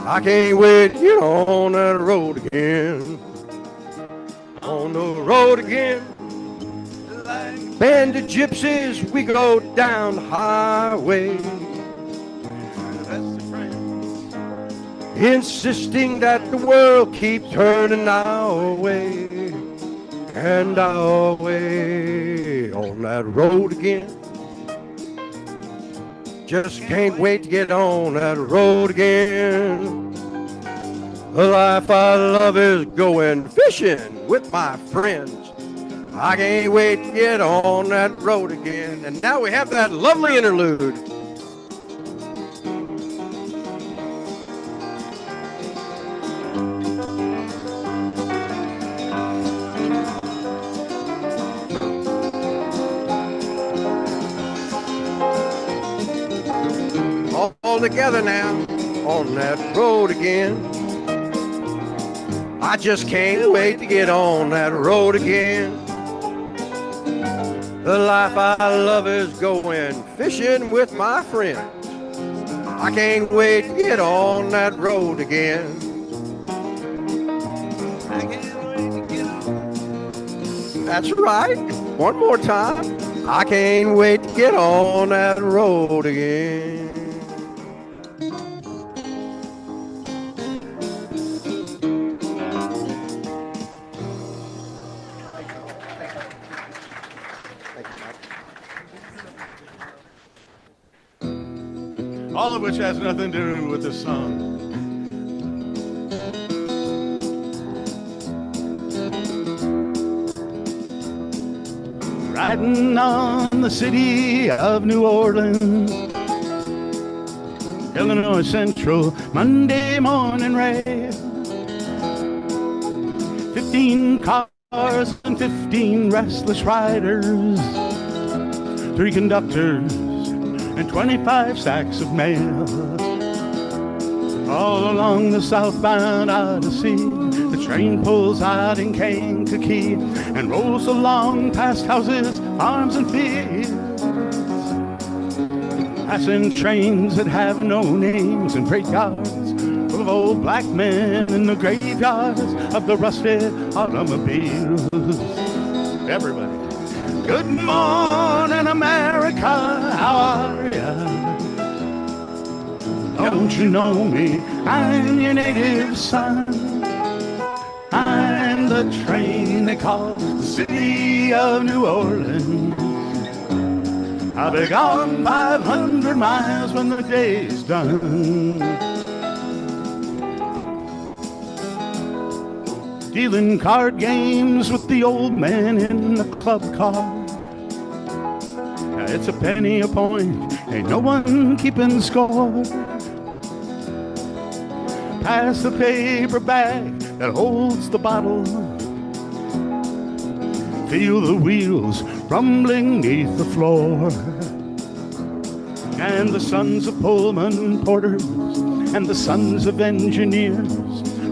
I can't wait to get on that road again. On the road again. Band of gypsies, we go down the highway, insisting that the world keeps turning our way and our way. On that road again. Just can't wait to get on that road again. The life I love is going fishing with my friends. I can't wait to get on that road again. And now we have that lovely interlude. All together now, on that road again. I just can't wait to get on that road again. The life I love is going fishing with my friends. I can't wait to get on that road again. I can't wait to get on. That's right. One more time. I can't wait to get on that road again. All of which has nothing to do with the song. Riding on the city of New Orleans, Illinois Central, Monday morning rail. 15 cars and 15 restless riders, 3 conductors and 25 sacks of mail. All along the southbound Odyssey, the train pulls out in Kankakee and rolls along past houses, farms, and fields, passing trains that have no names and freight yards full of old black men in the graveyards of the rusted automobiles. Everybody. Good morning, America, how are ya? Don't you know me? I'm your native son. I'm the train they call the city of New Orleans. I'll be gone 500 miles when the day's done. Dealing card games with the old man in the club car. It's a penny a point, ain't no one keeping score. Pass the paper bag that holds the bottle. Feel the wheels rumbling neath the floor. And the sons of Pullman porters and the sons of engineers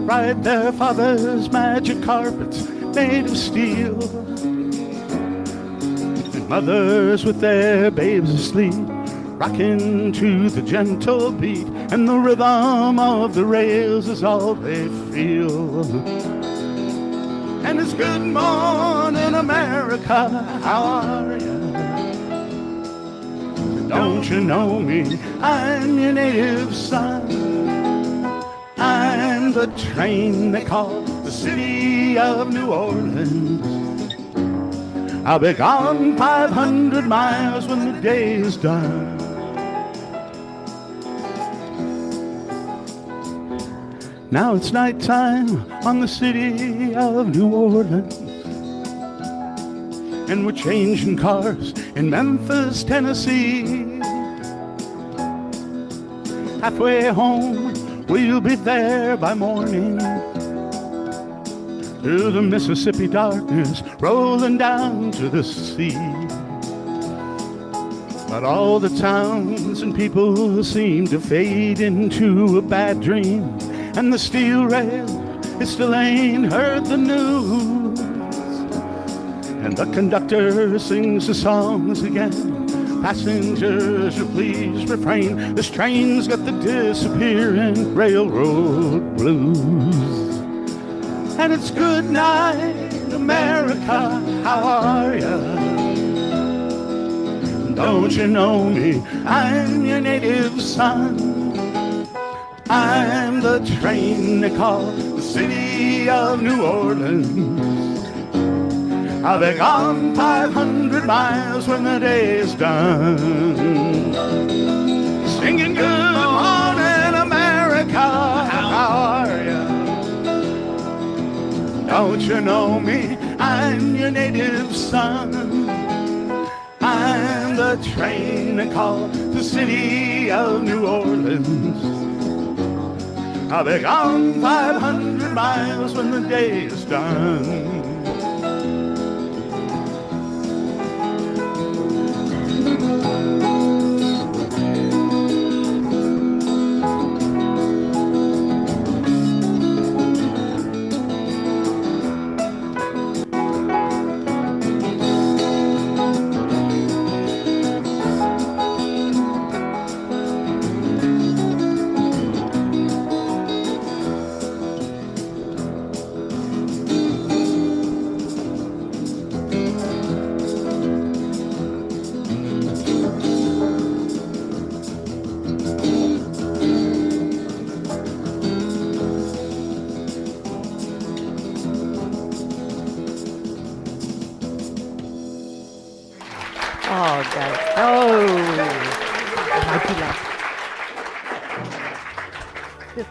ride their father's magic carpets made of steel. And mothers with their babes asleep, rocking to the gentle beat, and the rhythm of the rails is all they feel. And it's good morning, America, how are ya? Don't you know me? I'm your native son. I'm the train they call the city of New Orleans. I'll be gone 500 miles when the day is done. Now it's nighttime on the city of New Orleans, and we're changing cars in Memphis, Tennessee. Halfway home, we'll be there by morning. through the Mississippi darkness, rolling down to the sea. But all the towns and people seem to fade into a bad dream, and the steel rail, it still ain't heard the news. And the conductor sings the songs again. Passengers, you please refrain. This train's got the disappearing railroad blues. And it's good night, America, how are ya? Don't you know me? I'm your native son. I'm the train they call the city of New Orleans. I'll be gone 500 miles when the day is done. Singing good morning, America, how are ya? Don't you know me? I'm your native son. I'm the train they call the city of New Orleans. I'll be gone 500 miles when the day is done. Oh, guys. Oh. This